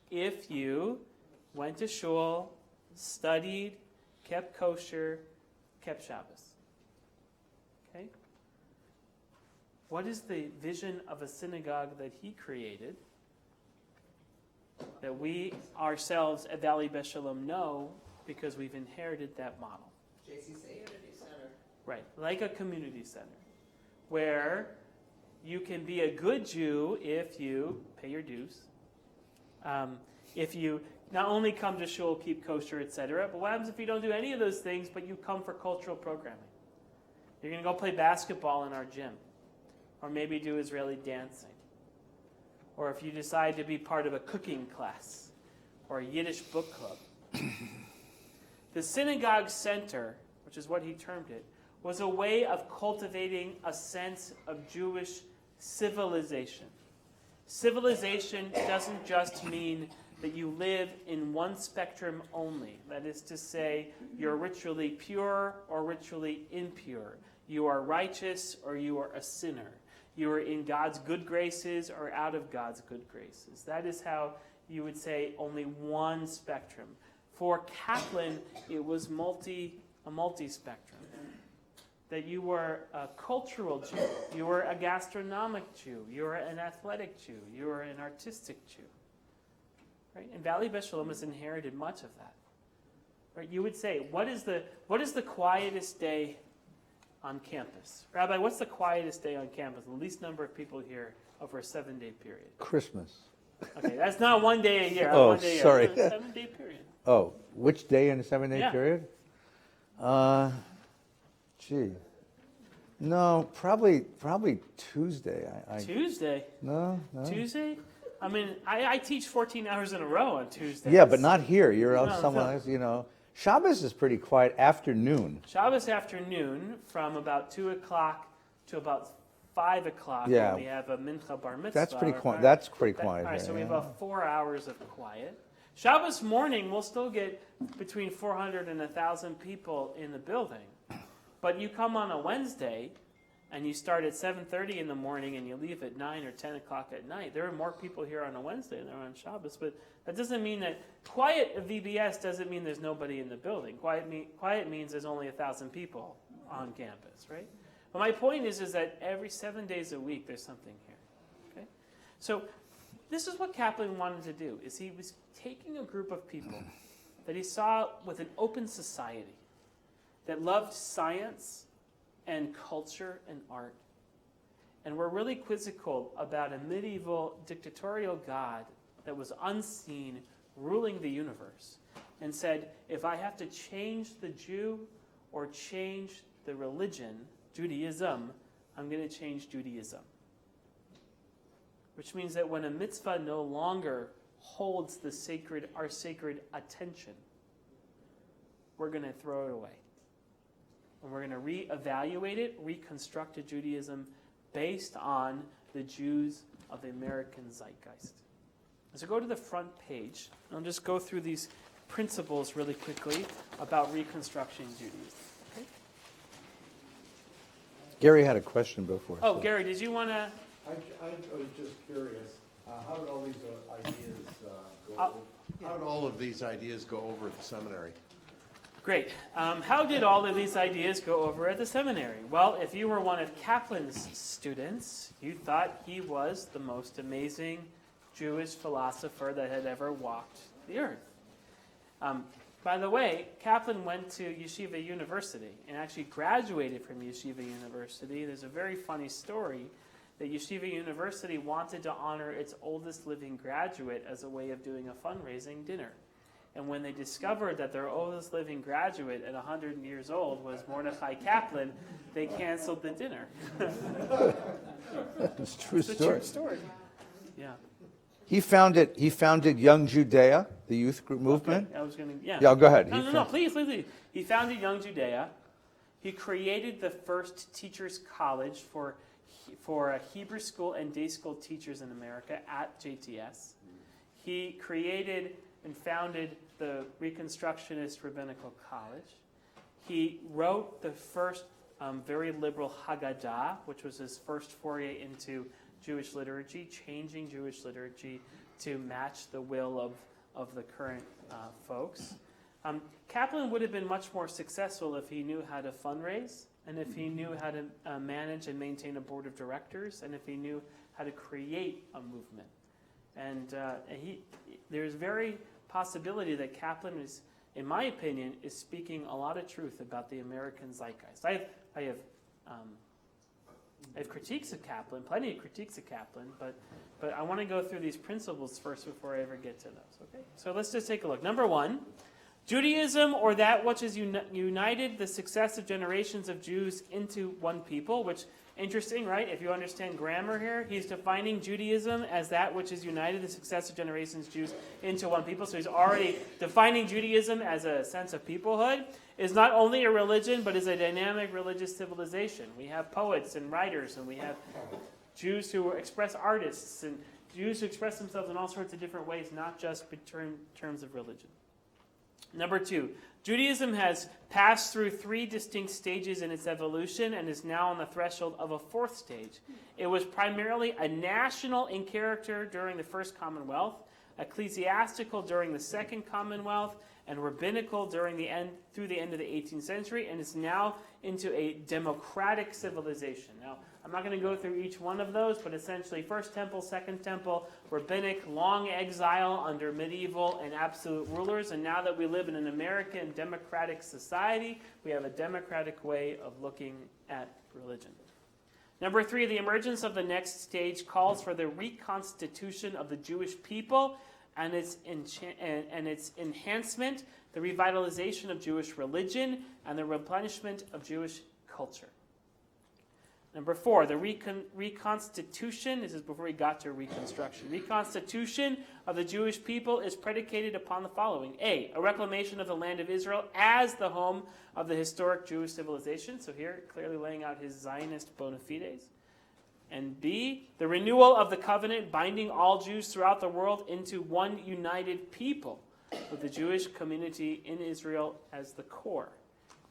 B: if you went to shul, studied, kept kosher, kept Shabbos. Okay? What is the vision of a synagogue that he created that we ourselves at Valley Beth Shalom know because we've inherited that model?
E: JCC Community Center.
B: Right, like a community center where you can be a good Jew if you pay your dues, if you not only come to shul, keep kosher, etc., but what happens if you don't do any of those things, but you come for cultural programming? You're going to go play basketball in our gym, or maybe do Israeli dancing, or if you decide to be part of a cooking class, or a Yiddish book club. The synagogue center, which is what he termed it, was a way of cultivating a sense of Jewish civilization. Civilization doesn't just mean that you live in one spectrum only. That is to say, you're ritually pure or ritually impure. You are righteous or you are a sinner. You are in God's good graces or out of God's good graces. That is how you would say only one spectrum. For Kaplan, it was a multi-spectrum. That you were a cultural Jew, you were a gastronomic Jew, you were an athletic Jew, you were an artistic Jew. Right? And Valley Beth Shalom has inherited much of that. Right? You would say, what is the quietest day on campus? Rabbi, what's the quietest day on campus? The least number of people here over a 7-day period.
A: Christmas.
B: Okay, that's not one day a year.
A: Oh,
B: one day
A: sorry.
B: A year. 7-day period.
A: Oh, which day in a 7-day
B: Yeah.
A: period? No, probably Tuesday.
B: Tuesday?
A: No.
B: Tuesday? I mean, I teach 14 hours in a row on Tuesdays.
A: Yeah, but not here. You're out
B: No,
A: somewhere
B: no.
A: else, Shabbos is pretty quiet afternoon.
B: Shabbos afternoon from about 2 o'clock to about 5 o'clock.
A: Yeah.
B: When we have a mincha bar mitzvah.
A: That's pretty
B: or-
A: quiet. That's pretty
B: All
A: quiet.
B: right, so we have
A: yeah.
B: about 4 hours of quiet. Shabbos morning, we'll still get between 400 and 1,000 people in the building. But you come on a Wednesday, and you start at 7:30 in the morning, and you leave at 9 or 10 o'clock at night. There are more people here on a Wednesday than there are on Shabbos, but that doesn't mean that quiet at VBS doesn't mean there's nobody in the building. Quiet means there's only 1,000 people on campus, right? But my point is that every 7 days a week there's something here. Okay, so this is what Kaplan wanted to do: is he was taking a group of people that he saw with an open society that loved science and culture and art, and were really quizzical about a medieval dictatorial God that was unseen ruling the universe, and said, if I have to change the Jew or change the religion, Judaism, I'm going to change Judaism. Which means that when a mitzvah no longer holds our sacred attention, we're going to throw it away. And we're going to reevaluate it, reconstruct a Judaism based on the Jews of the American zeitgeist. So go to the front page, and I'll just go through these principles really quickly about reconstructing Judaism. Okay?
A: Gary had a question before.
B: Oh,
A: so-
B: Gary, did you want to...
C: I was just curious, how did all these ideas go
B: Uh,
C: over? How did all of these ideas go over at the seminary?
B: Great. How did all of these ideas go over at the seminary? Well, if you were one of Kaplan's students, you thought he was the most amazing Jewish philosopher that had ever walked the earth. By the way, Kaplan went to Yeshiva University and actually graduated from Yeshiva University. There's a very funny story that Yeshiva University wanted to honor its oldest living graduate as a way of doing a fundraising dinner. And when they discovered that their oldest living graduate at 100 years old was Mordechai Kaplan, they canceled the dinner.
A: It's a true
B: It's a
A: story.
B: true story. Yeah.
A: He founded Young Judea, the youth group movement.
B: Okay, I was going to, yeah.
A: Yeah, go ahead.
B: No, please. He founded Young Judea. He created the first teachers' college for Hebrew school and day school teachers in America at JTS. He created and founded the Reconstructionist Rabbinical College. He wrote the first very liberal Haggadah, which was his first foray into Jewish liturgy, changing Jewish liturgy to match the will of the current folks. Kaplan would have been much more successful if he knew how to fundraise, and if he knew how to manage and maintain a board of directors, and if he knew how to create a movement. And there's very possibility that Kaplan is, in my opinion, is speaking a lot of truth about the American zeitgeist. I have critiques of Kaplan, plenty of critiques of Kaplan, but I want to go through these principles first before I ever get to those. Okay, so let's just take a look. Number one, Judaism, or that which has united the successive generations of Jews into one people, which, interesting, right? If you understand grammar here, he's defining Judaism as that which has united the successive generations of Jews into one people. So he's already defining Judaism as a sense of peoplehood. Is not only a religion, but is a dynamic religious civilization. We have poets and writers, and we have Jews who express artists, and Jews who express themselves in all sorts of different ways, not just in terms of religion. Number two, Judaism has passed through three distinct stages in its evolution and is now on the threshold of a fourth stage. It was primarily a national in character during the First Commonwealth, ecclesiastical during the Second Commonwealth, and rabbinical through the end of the 18th century, and is now into a democratic civilization. Now, I'm not going to go through each one of those, but essentially First Temple, Second Temple, rabbinic, long exile under medieval and absolute rulers, and now that we live in an American democratic society, we have a democratic way of looking at religion. Number three, the emergence of the next stage calls for the reconstitution of the Jewish people and its enhancement, the revitalization of Jewish religion, and the replenishment of Jewish culture. Number four, the reconstitution, this is before we got to reconstruction. Reconstitution of the Jewish people is predicated upon the following. A reclamation of the land of Israel as the home of the historic Jewish civilization. So here, clearly laying out his Zionist bona fides. And B, the renewal of the covenant binding all Jews throughout the world into one united people, with the Jewish community in Israel as the core.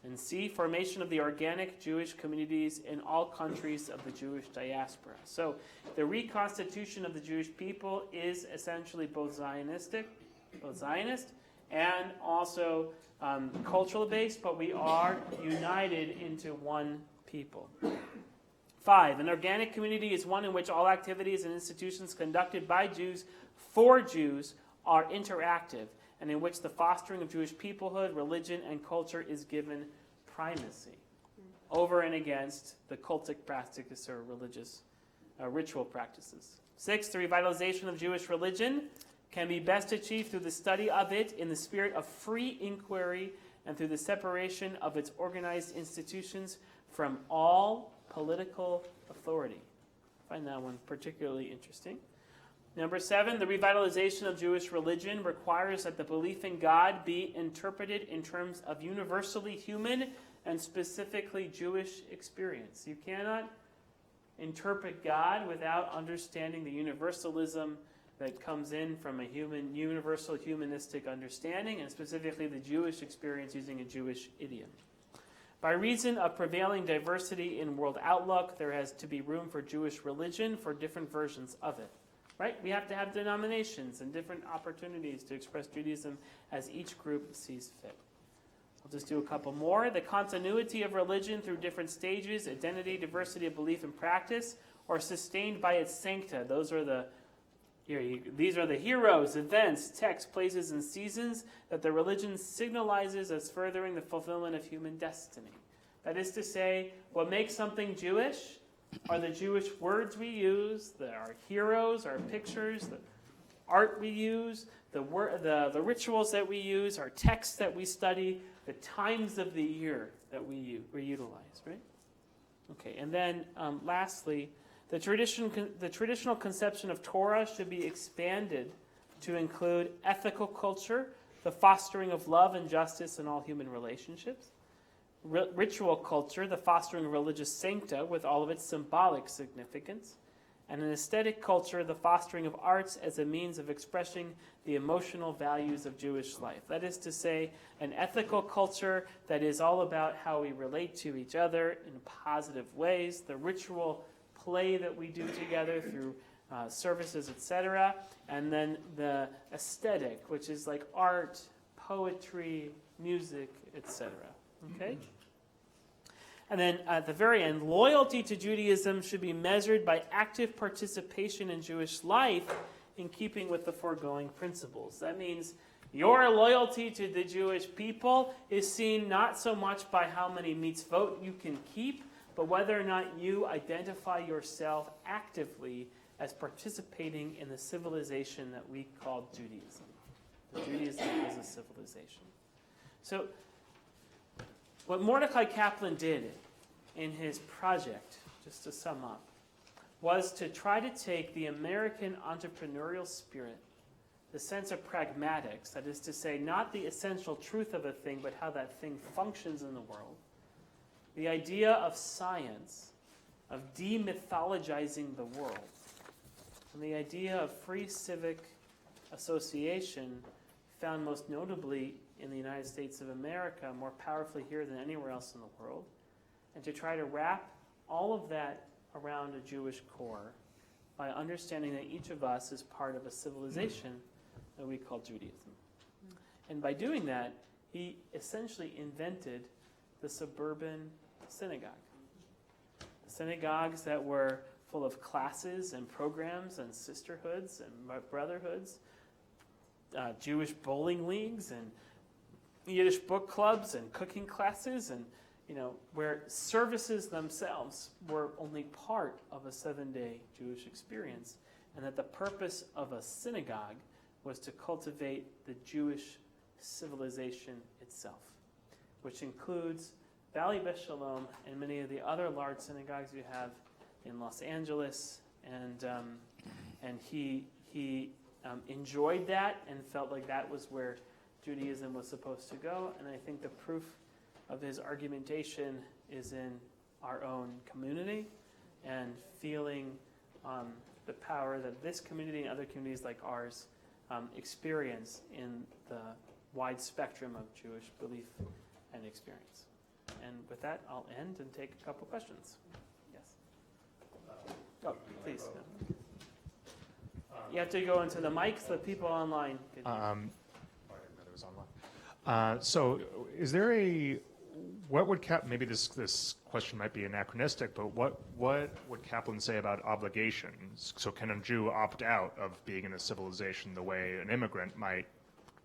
B: And C, formation of the organic Jewish communities in all countries of the Jewish diaspora. So the reconstitution of the Jewish people is essentially both Zionist and also cultural based, but we are united into one people. 5, an organic community is one in which all activities and institutions conducted by Jews for Jews are interactive, and in which the fostering of Jewish peoplehood, religion, and culture is given primacy over and against the cultic practices or religious ritual practices. 6, the revitalization of Jewish religion can be best achieved through the study of it in the spirit of free inquiry and through the separation of its organized institutions from all political authority. I find that one particularly interesting. Number 7, the revitalization of Jewish religion requires that the belief in God be interpreted in terms of universally human and specifically Jewish experience. You cannot interpret God without understanding the universalism that comes in from a universal humanistic understanding, and specifically the Jewish experience using a Jewish idiom. By reason of prevailing diversity in world outlook, there has to be room for Jewish religion for different versions of it. Right? We have to have denominations and different opportunities to express Judaism as each group sees fit. I'll just do a couple more. The continuity of religion through different stages, identity, diversity of belief and practice, are sustained by its sancta. These are the heroes, events, texts, places, and seasons that the religion signalizes as furthering the fulfillment of human destiny. That is to say, what makes something Jewish are the Jewish words we use, our heroes, our pictures, the art we use, the rituals that we use, our texts that we study, the times of the year that we utilize, right? Okay, and then lastly, the traditional conception of Torah should be expanded to include ethical culture, the fostering of love and justice in all human relationships, ritual culture, the fostering of religious sancta with all of its symbolic significance, and an aesthetic culture, the fostering of arts as a means of expressing the emotional values of Jewish life. That is to say, an ethical culture that is all about how we relate to each other in positive ways, the ritual play that we do together through services, etc., and then the aesthetic, which is like art, poetry, music, etc. Okay? And then at the very end, loyalty to Judaism should be measured by active participation in Jewish life in keeping with the foregoing principles. That means your loyalty to the Jewish people is seen not so much by how many mitzvot you can keep, but whether or not you identify yourself actively as participating in the civilization that we call Judaism. Judaism is a civilization. So, what Mordecai Kaplan did in his project, just to sum up, was to try to take the American entrepreneurial spirit, the sense of pragmatics, that is to say, not the essential truth of a thing, but how that thing functions in the world, the idea of science, of demythologizing the world, and the idea of free civic association, found most notably in the United States of America, more powerfully here than anywhere else in the world, and to try to wrap all of that around a Jewish core by understanding that each of us is part of a civilization that we call Judaism. And by doing that, he essentially invented the suburban synagogue. Synagogues that were full of classes and programs and sisterhoods and brotherhoods, Jewish bowling leagues and Yiddish book clubs and cooking classes, and where services themselves were only part of a 7-day Jewish experience, and that the purpose of a synagogue was to cultivate the Jewish civilization itself, which includes Valley Beth Shalom and many of the other large synagogues you have in Los Angeles, and he enjoyed that and felt like that was where Judaism was supposed to go. And I think the proof of his argumentation is in our own community and feeling the power that this community and other communities like ours experience in the wide spectrum of Jewish belief and experience. And with that, I'll end and take a couple questions. Yes. Oh, please. You have to go into the mic so the people online can hear.
F: I didn't know it was online. So, is there what would maybe this question might be anachronistic, but what would Kaplan say about obligations? So, can a Jew opt out of being in a civilization the way an immigrant might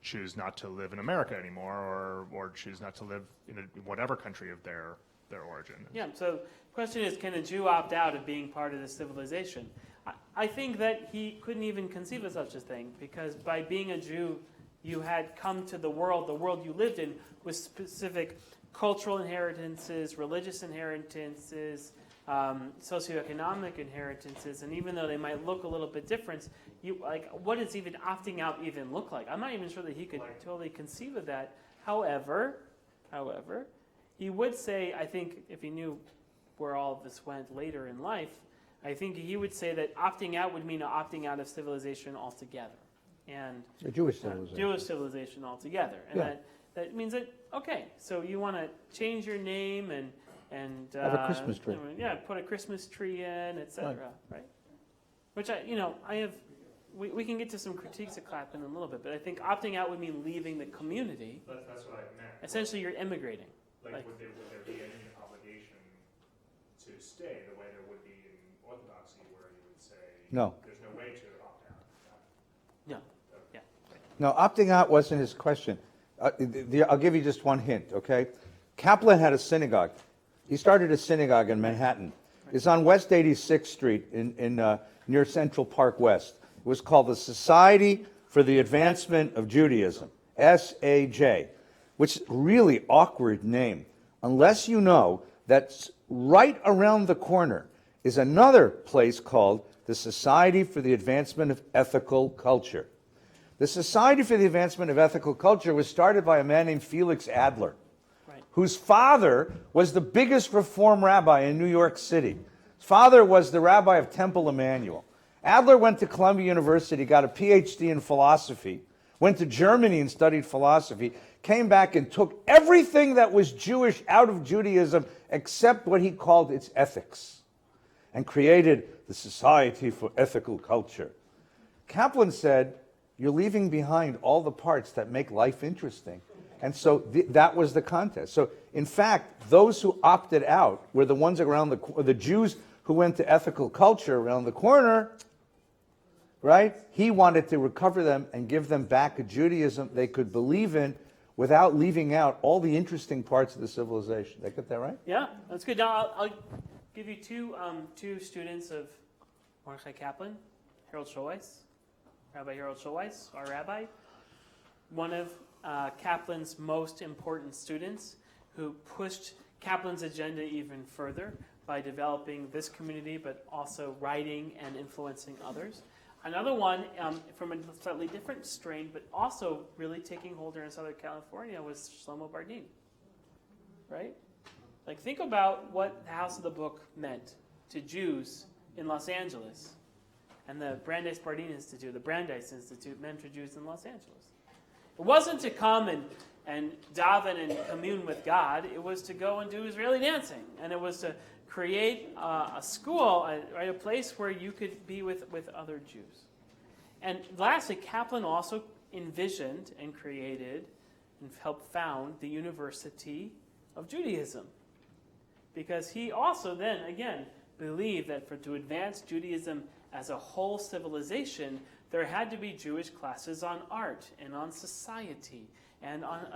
F: choose not to live in America anymore, or choose not to live in whatever country of their origin?
B: Yeah. So, the question is, can a Jew opt out of being part of the civilization? I think that he couldn't even conceive of such a thing, because by being a Jew, you had come to the world you lived in, with specific cultural inheritances, religious inheritances, socioeconomic inheritances, and even though they might look a little bit different, what does even opting out even look like? I'm not even sure that he could totally conceive of that. However, he would say, I think, if he knew where all of this went later in life, I think he would say that opting out would mean opting out of civilization altogether. And
A: A Jewish civilization.
B: Jewish civilization altogether. And that means that, okay, so you want to change your name and
A: have a Christmas tree.
B: Put a Christmas tree in, etc. Right? Which we can get to some critiques of Kaplan in a little bit, but I think opting out would mean leaving the community.
F: That's what I meant.
B: Essentially, you're immigrating.
F: Would there be any obligation to stay the way there would be in Orthodoxy, where you would say
A: No.
F: there's no way to opt out?
B: No. Yeah.
A: No, opting out wasn't his question. I'll give you just one hint, okay? Kaplan had a synagogue. He started a synagogue in Manhattan. It's on West 86th Street near Central Park West. It was called the Society for the Advancement of Judaism, SAJ, which is a really awkward name, unless you know that right around the corner is another place called the Society for the Advancement of Ethical Culture. The Society for the Advancement of Ethical Culture was started by a man named Felix Adler, whose father was the biggest Reform rabbi in New York City. His father was the rabbi of Temple Emmanuel. Adler went to Columbia University, got a PhD in philosophy, went to Germany and studied philosophy, came back and took everything that was Jewish out of Judaism except what he called its ethics, and created the Society for Ethical Culture. Kaplan said, you're leaving behind all the parts that make life interesting. And so that was the contest. So in fact, those who opted out were the ones around the Jews who went to ethical culture around the corner, right? He wanted to recover them and give them back a Judaism they could believe in without leaving out all the interesting parts of the civilization. Did I get that right?
B: Yeah, that's good. Now I'll give you two students of Mordechai Kaplan, Harold Schulweis, Rabbi Harold Schulweis, our rabbi, one of Kaplan's most important students who pushed Kaplan's agenda even further by developing this community, but also writing and influencing others. Another one from a slightly different strain, but also really taking hold here in Southern California, was Shlomo Bardin, right? Like, think about what the House of the Book meant to Jews in Los Angeles, and the Brandeis Bardin Institute, the Brandeis Institute, meant to Jews in Los Angeles. It wasn't to come and daven and commune with God. It was to go and do Israeli dancing, and it was to create a school, a place where you could be with other Jews. And lastly, Kaplan also envisioned and created and helped found the University of Judaism. Because he also then, again, believed that to advance Judaism as a whole civilization, there had to be Jewish classes on art and on society and on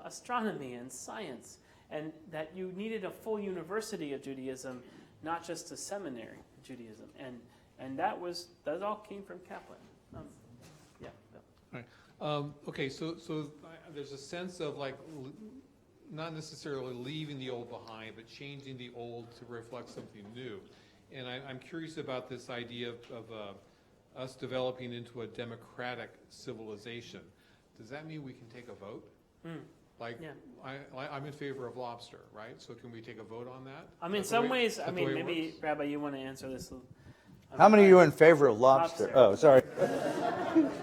B: astronomy and science, and that you needed a full university of Judaism, not just a seminary of Judaism. And that all came from Kaplan. Yeah.
G: Right. Okay, so there's a sense of not necessarily leaving the old behind, but changing the old to reflect something new. And I'm curious about this idea of us developing into a democratic civilization. Does that mean we can take a vote? I'm in favor of lobster, right? So can we take a vote on that?
B: In some ways, maybe, Rabbi, you want to answer this.
A: How many of you are in favor of lobster? Oh, sorry.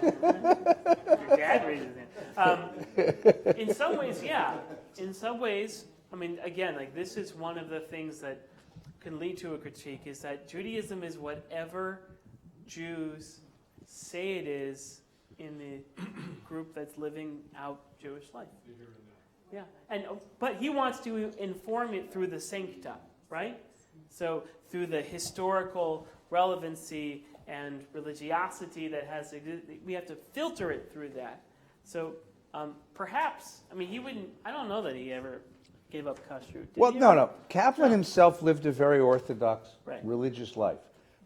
B: Your dad raises it. In some ways, yeah. In some ways, again, this is one of the things that can lead to a critique, is that Judaism is whatever Jews say it is in the group that's living out Jewish life. Yeah, but he wants to inform it through the sancta, right? So through the historical relevancy and religiosity that has existed, we have to filter it through that. So perhaps, he wouldn't. I don't know that he ever gave up kashrut.
A: Well, no. Kaplan himself lived a very orthodox religious life.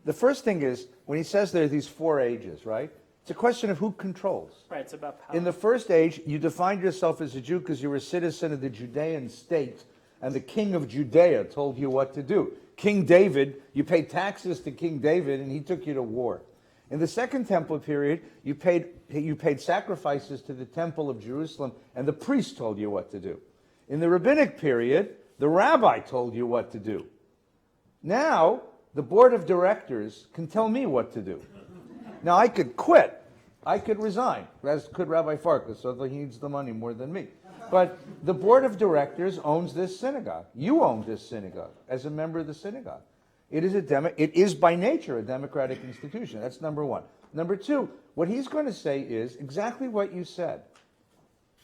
A: The first thing is, when he says there are these 4 ages, right? It's a question of who controls.
B: Right, it's about power.
A: In the first age, you defined yourself as a Jew because you were a citizen of the Judean state, and the king of Judea told you what to do. King David, you paid taxes to King David, and he took you to war. In the Second Temple period, you paid sacrifices to the Temple of Jerusalem, and the priest told you what to do. In the Rabbinic period, the rabbi told you what to do. Now, the board of directors can tell me what to do. Now, I could quit. I could resign, as could Rabbi Farkas, although he needs the money more than me. But the board of directors owns this synagogue. You own this synagogue as a member of the synagogue. It is by nature a democratic institution. That's number one. Number two, what he's going to say is exactly what you said.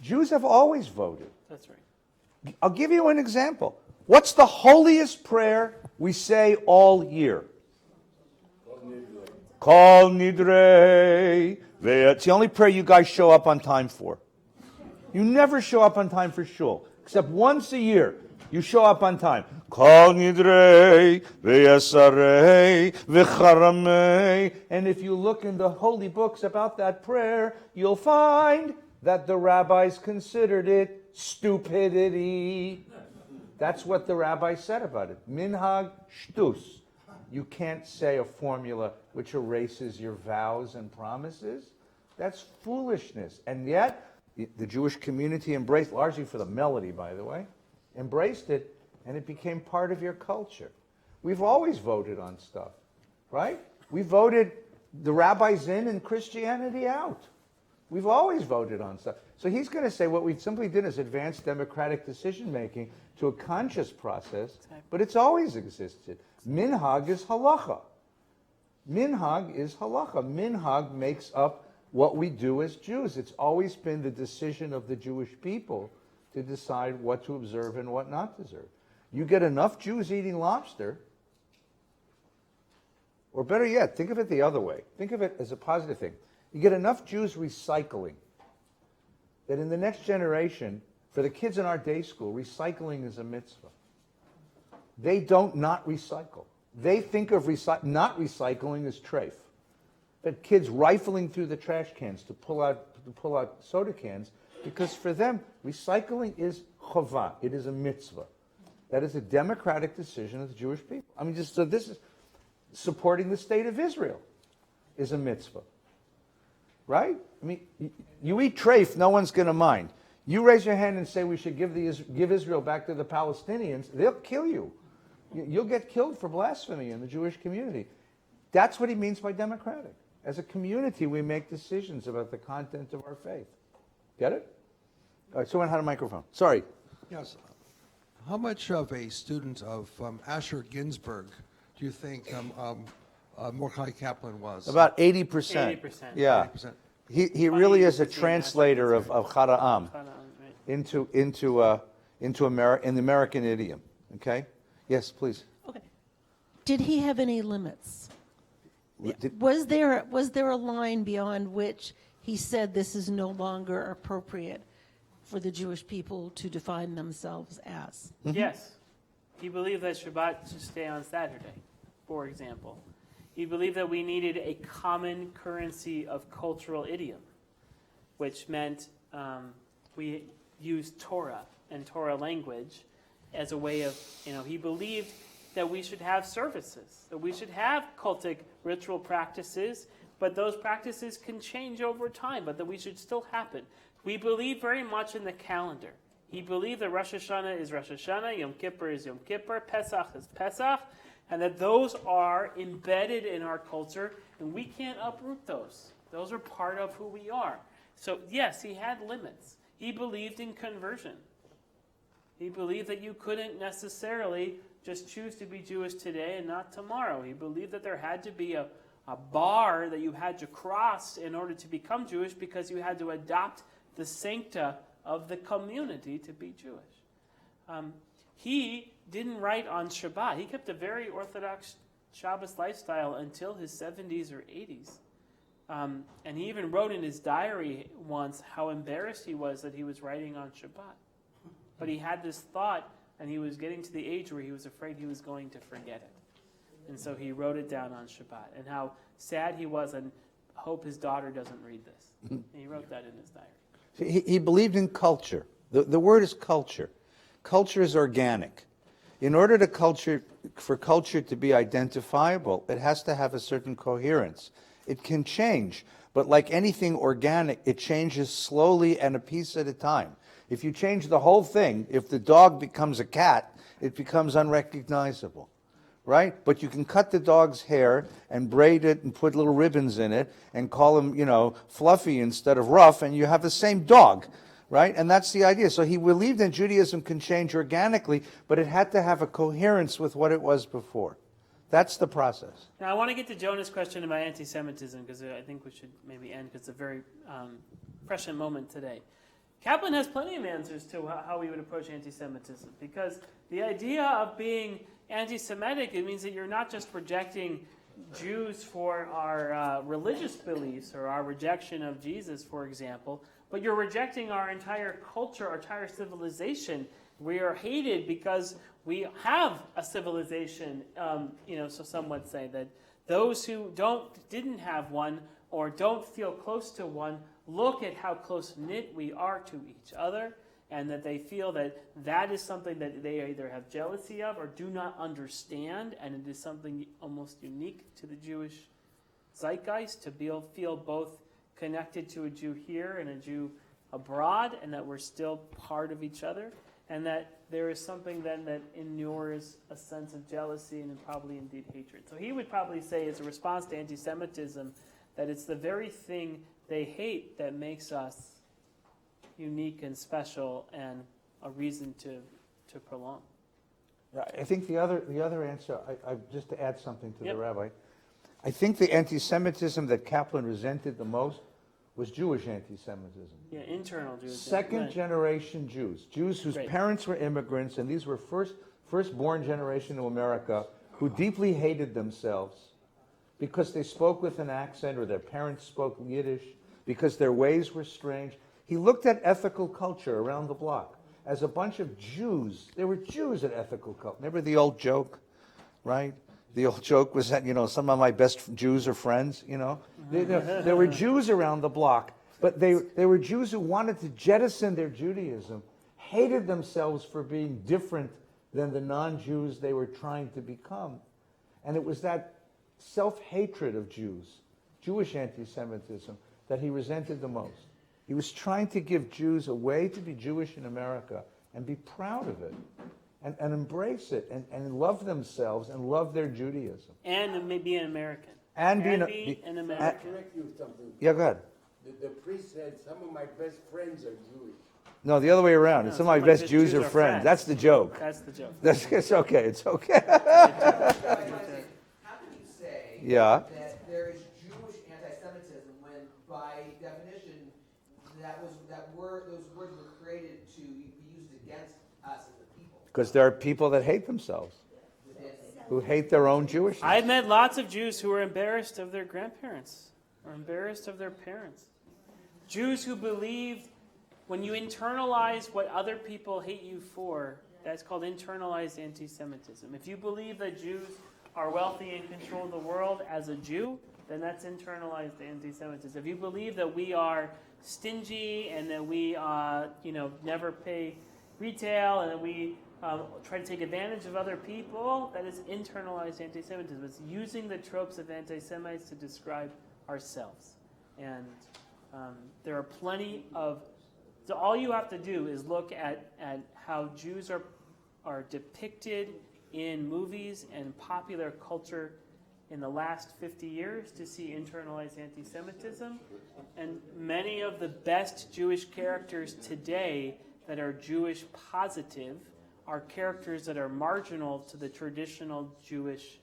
A: Jews have always voted.
B: That's right.
A: I'll give you an example. What's the holiest prayer we say all year? Kol nidrei. It's the only prayer you guys show up on time for. You never show up on time for shul, except once a year. You show up on time. Kol nidrei ve'yasarei ve'charamei. And if you look in the holy books about that prayer, you'll find that the rabbis considered it stupidity. That's what the rabbis said about it. Minhag shtus. You can't say a formula which erases your vows and promises. That's foolishness. And yet, the Jewish community embraced, largely for the melody, by the way, embraced it, and it became part of your culture. We've always voted on stuff, right? We voted the rabbis in and Christianity out. We've always voted on stuff. So he's going to say what we simply did is advance democratic decision-making to a conscious process, but it's always existed. Minhag is halacha. Minhag is halacha. Minhag makes up what we do as Jews. It's always been the decision of the Jewish people to decide what to observe and what not to observe. You get enough Jews eating lobster, or better yet, think of it the other way. Think of it as a positive thing. You get enough Jews recycling that in the next generation, for the kids in our day school, recycling is a mitzvah. They don't not recycle. They think of not recycling as treif. But kids rifling through the trash cans to pull out soda cans, because for them, recycling is chovah. It is a mitzvah. That is a democratic decision of the Jewish people. I mean, so this is supporting the state of Israel is a mitzvah. Right? I mean, you eat treif, no one's going to mind. You raise your hand and say we should give Israel back to the Palestinians, they'll kill you. You'll get killed for blasphemy in the Jewish community. That's what he means by democratic. As a community, we make decisions about the content of our faith. Get it? All right, someone had a microphone. Sorry.
H: Yes. How much of a student of Asher Ginsburg do you think Mordechai Kaplan was?
A: About 80%.
B: 80%.
A: Yeah.
H: 80%.
A: He really is a translator of Chara'am in the American idiom. Okay? Yes, please.
I: Okay. Did he have any limits? Was there a line beyond which he said this is no longer appropriate for the Jewish people to define themselves as?
B: Yes. He believed that Shabbat should stay on Saturday, for example. He believed that we needed a common currency of cultural idiom, which meant we used Torah and Torah language as a way of, he believed that we should have services, that we should have cultic ritual practices, but those practices can change over time, but that we should still happen. We believe very much in the calendar. He believed that Rosh Hashanah is Rosh Hashanah, Yom Kippur is Yom Kippur, Pesach is Pesach, and that those are embedded in our culture, and we can't uproot those. Those are part of who we are. So yes, he had limits. He believed in conversion. He believed that you couldn't necessarily just choose to be Jewish today and not tomorrow. He believed that there had to be a bar that you had to cross in order to become Jewish, because you had to adopt the sancta of the community to be Jewish. He didn't write on Shabbat. He kept a very Orthodox Shabbos lifestyle until his 70s or 80s. And he even wrote in his diary once how embarrassed he was that he was writing on Shabbat. But he had this thought, and he was getting to the age where he was afraid he was going to forget it. And so he wrote it down on Shabbat, and how sad he was and hope his daughter doesn't read this. And he wrote that in his diary.
A: He believed in culture. The word is culture. Culture is organic. In order for culture to be identifiable, it has to have a certain coherence. It can change, but like anything organic, it changes slowly and a piece at a time. If you change the whole thing, if the dog becomes a cat, it becomes unrecognizable, right? But you can cut the dog's hair and braid it and put little ribbons in it and call him, Fluffy instead of Rough, and you have the same dog, right? And that's the idea. So he believed that Judaism can change organically, but it had to have a coherence with what it was before. That's the process.
B: Now I want to get to Jonah's question about anti-Semitism, because I think we should maybe end, because it's a very prescient moment today. Kaplan has plenty of answers to how we would approach anti-Semitism, because the idea of being anti-Semitic, it means that you're not just rejecting Jews for our religious beliefs or our rejection of Jesus, for example, but you're rejecting our entire culture, our entire civilization. We are hated because we have a civilization, so some would say that those who didn't have one or don't feel close to one look at how close-knit we are to each other, and that they feel that is something that they either have jealousy of or do not understand, and it is something almost unique to the Jewish zeitgeist to feel both connected to a Jew here and a Jew abroad, and that we're still part of each other. and that there is something then that inures a sense of jealousy and probably indeed hatred. So he would probably say, as a response to anti-Semitism, that it's the very thing they hate that makes us unique and special and a reason to prolong.
A: Yeah, I think the other answer, just to add something to
B: Yep.
A: the rabbi, I think the anti-Semitism that Kaplan resented the most was Jewish anti-Semitism.
B: Yeah, internal Jews.
A: Second
B: Right.
A: generation Jews whose
B: Right.
A: parents were immigrants, and these were firstborn generation to America, who deeply hated themselves because they spoke with an accent or their parents spoke Yiddish, because their ways were strange. He looked at ethical culture around the block as a bunch of Jews. There were Jews at ethical culture. Remember the old joke, right? The old joke was that, some of my best Jews are friends, There were Jews around the block, but they were Jews who wanted to jettison their Judaism, hated themselves for being different than the non-Jews they were trying to become. And it was that self-hatred of Jews, Jewish anti-Semitism, that he resented the most. He was trying to give Jews a way to be Jewish in America and be proud of it. And embrace it and love themselves and love their Judaism.
B: And maybe an American.
A: And
B: be
A: be
B: an American.
C: correct you with something.
A: Yeah, go ahead.
C: The priest said, some of my best friends are Jewish.
A: No, the other way around.
B: No,
A: Some of my
B: some
A: best Jews are friends. That's the joke.
B: That's the joke.
A: It's okay. It's okay.
E: How can you say
A: Yeah.
E: that there is Jewish anti-Semitism when, by definition, those words were created to be used against us as a people?
A: Because there are people that hate themselves, who hate their own Jewishness.
B: I've met lots of Jews who are embarrassed of their grandparents or embarrassed of their parents. Jews who believed when you internalize what other people hate you for, that's called internalized anti-Semitism. If you believe that Jews are wealthy and control the world as a Jew, then that's internalized anti-Semitism. If you believe that we are stingy and that we, never pay retail and that we try to take advantage of other people, that is internalized anti-Semitism. It's using the tropes of anti-Semites to describe ourselves. And there are plenty of... So all you have to do is look at how Jews are depicted in movies and popular culture in the last 50 years to see internalized anti-Semitism. And many of the best Jewish characters today that are Jewish positive are characters that are marginal to the traditional Jewish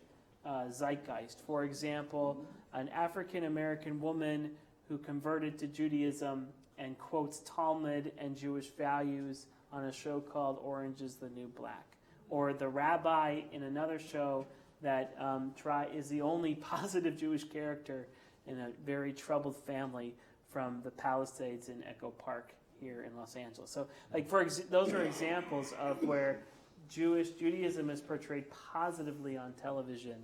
B: zeitgeist. For example, an African-American woman who converted to Judaism and quotes Talmud and Jewish values on a show called Orange is the New Black. Or the rabbi in another show that is the only positive Jewish character in a very troubled family from the Palisades in Echo Park here in Los Angeles. So, those are examples of where Judaism is portrayed positively on television,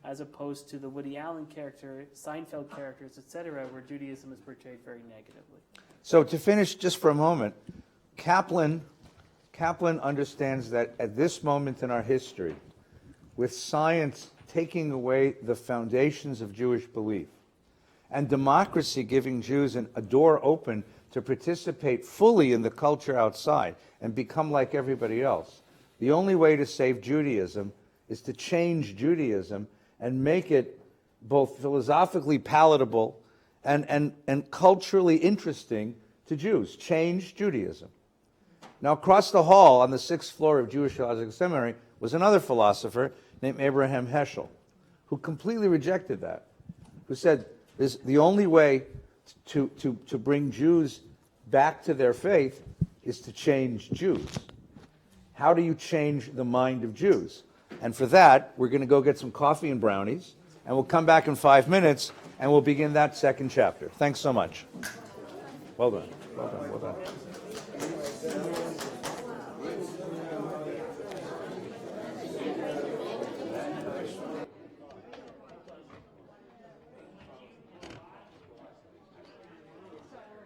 B: as opposed to the Woody Allen character, Seinfeld characters, etc., where Judaism is portrayed very negatively.
A: So to finish just for a moment, Kaplan understands that at this moment in our history, with science taking away the foundations of Jewish belief, and democracy giving Jews a door open to participate fully in the culture outside and become like everybody else, the only way to save Judaism is to change Judaism and make it both philosophically palatable and culturally interesting to Jews. Change Judaism. Now, across the hall on the 6th floor of Jewish Theological Seminary was another philosopher named Abraham Heschel, who completely rejected that, who said the only way to bring Jews back to their faith is to change Jews. How do you change the mind of Jews? And for that, we're going to go get some coffee and brownies, and we'll come back in 5 minutes, and we'll begin that second chapter. Thanks so much. Well done. Well done. Well done.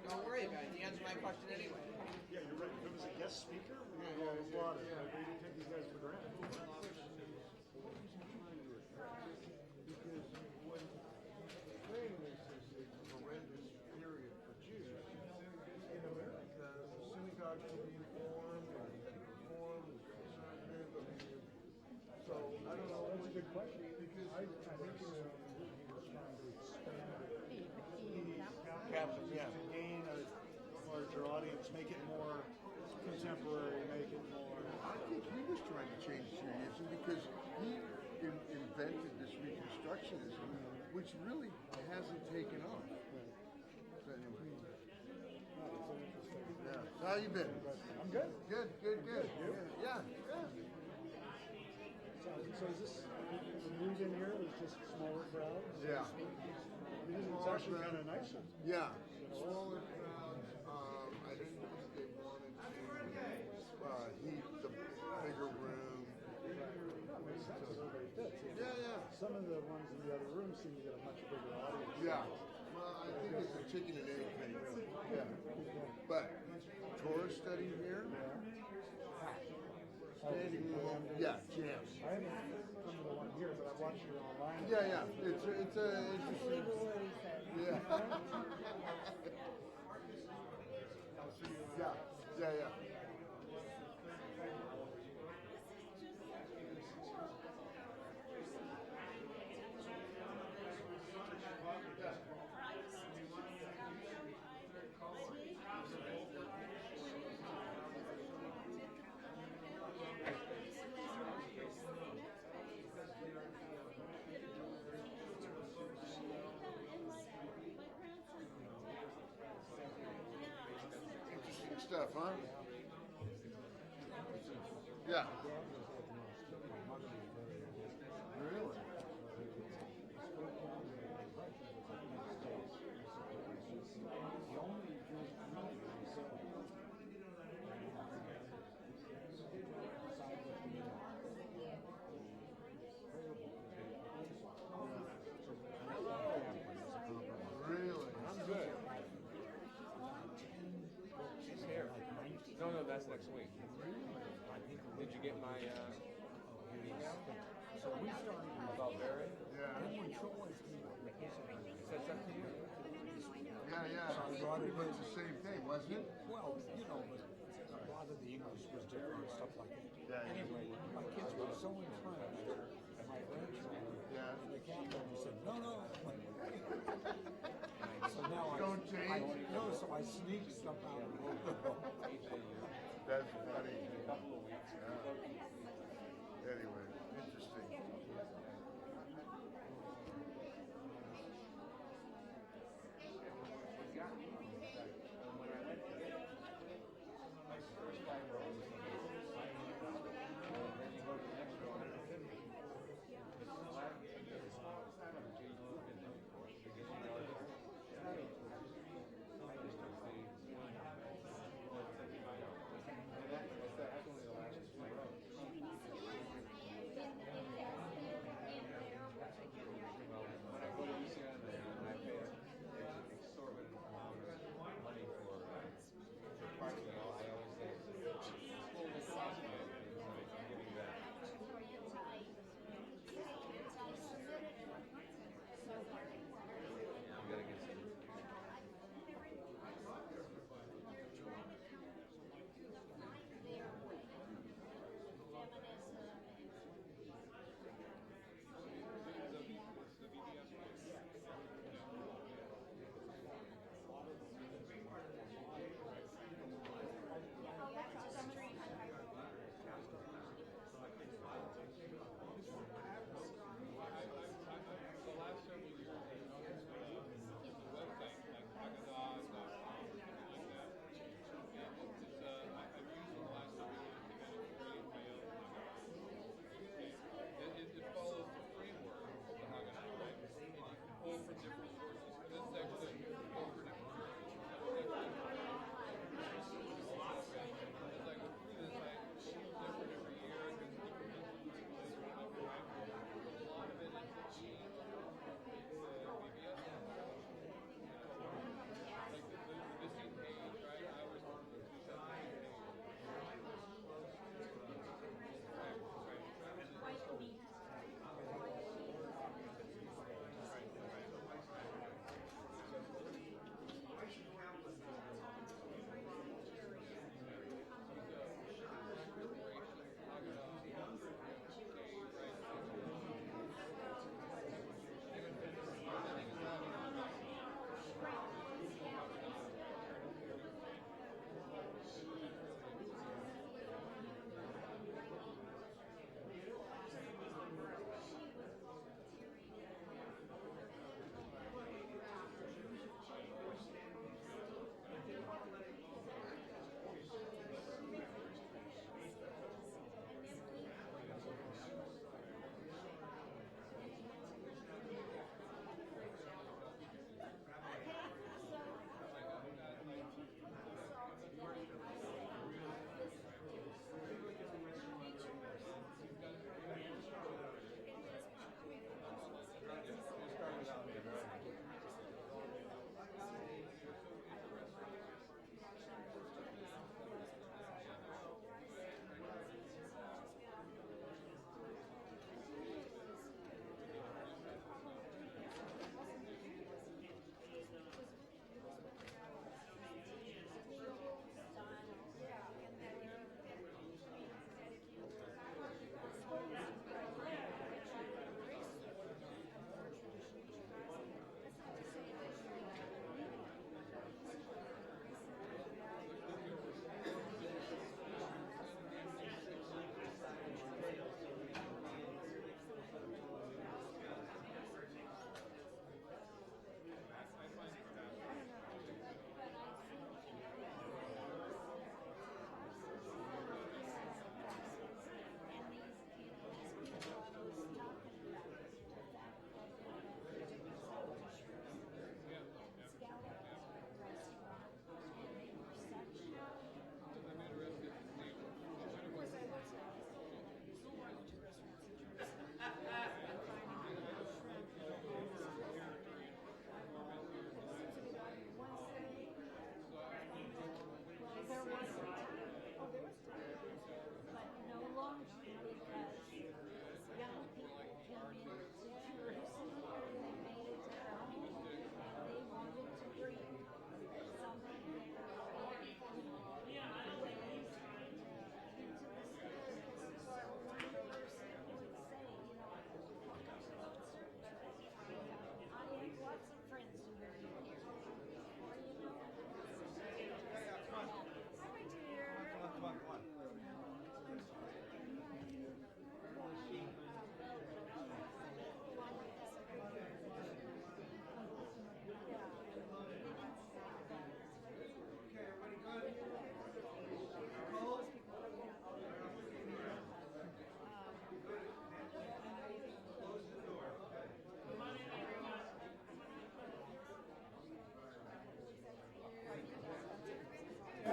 E: Don't worry about it. You answered my question anyway.
F: Yeah, you're right. If it was a guest speaker, we would all applaud it. We didn't take these guys for granted.
H: Synagogues were being formed, and
C: good question, because I think he was trying to expand the captains, yeah, to gain a larger audience, make it more contemporary, make it more.
J: I think he was trying to change Judaism because he invented this Reconstructionism, which really hasn't taken off. So anyway. Yeah. So how you been?
C: I'm good.
J: Good. Yeah.
C: So is this, the move in here was just smaller crowds?
J: Yeah.
C: It's actually kind of nicer.
J: Yeah. Smaller crowds. I didn't think they wanted to heat the bigger room. Yeah.
C: Some of the ones in the other rooms seem to get a much bigger audience.
J: Yeah. Well, I think it's a chicken and egg thing. Yeah. But Torah study here. Standing room. Yeah, jam.
C: I haven't come to the one here, but I've watched it online.
J: Yeah. It's a interesting. Yeah. Yeah. Interesting stuff, huh? Yeah. Really? Really?
K: I'm good. She's here. No, that's next week. Did you get my email?
C: So we started
K: About Barry?
J: Yeah.
C: when Troy
K: Said something to you?
J: Yeah. Pretty much the same thing, wasn't it?
C: well, but a lot of the English was different and stuff like that.
J: Yeah.
C: Anyway, my kids were so impressed at my grandchildren.
J: Yeah.
C: And the captain said, no. So now
J: Don't change.
C: So I sneaked stuff out of the book.
J: That's funny. Yeah. Anyway, interesting.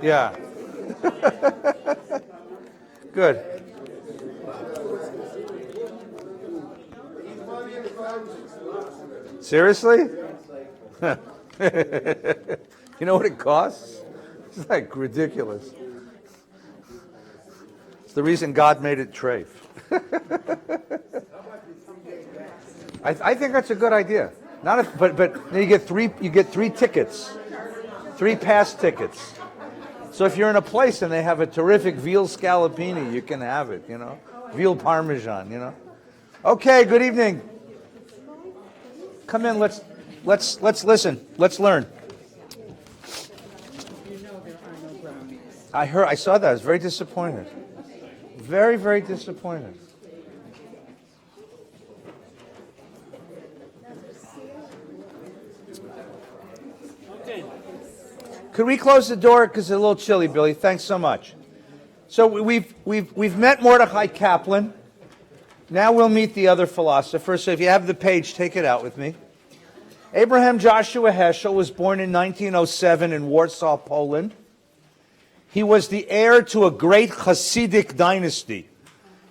A: Yeah. Good. Seriously? You know what it costs? It's like ridiculous. It's the reason God made it treif. I think that's a good idea. But you get three tickets, 3 pass tickets. So if you're in a place and they have a terrific veal scallopini, you can have it. Veal parmesan. Okay. Good evening. Come in. Let's listen. Let's learn. I saw that. I was very disappointed. Very, very disappointed.
B: Okay.
A: Could we close the door because it's a little chilly, Billy? Thanks so much. So we've met Mordechai Kaplan. Now we'll meet the other philosophers. So if you have the page, take it out with me. Abraham Joshua Heschel was born in 1907 in Warsaw, Poland. He was the heir to a great Hasidic dynasty.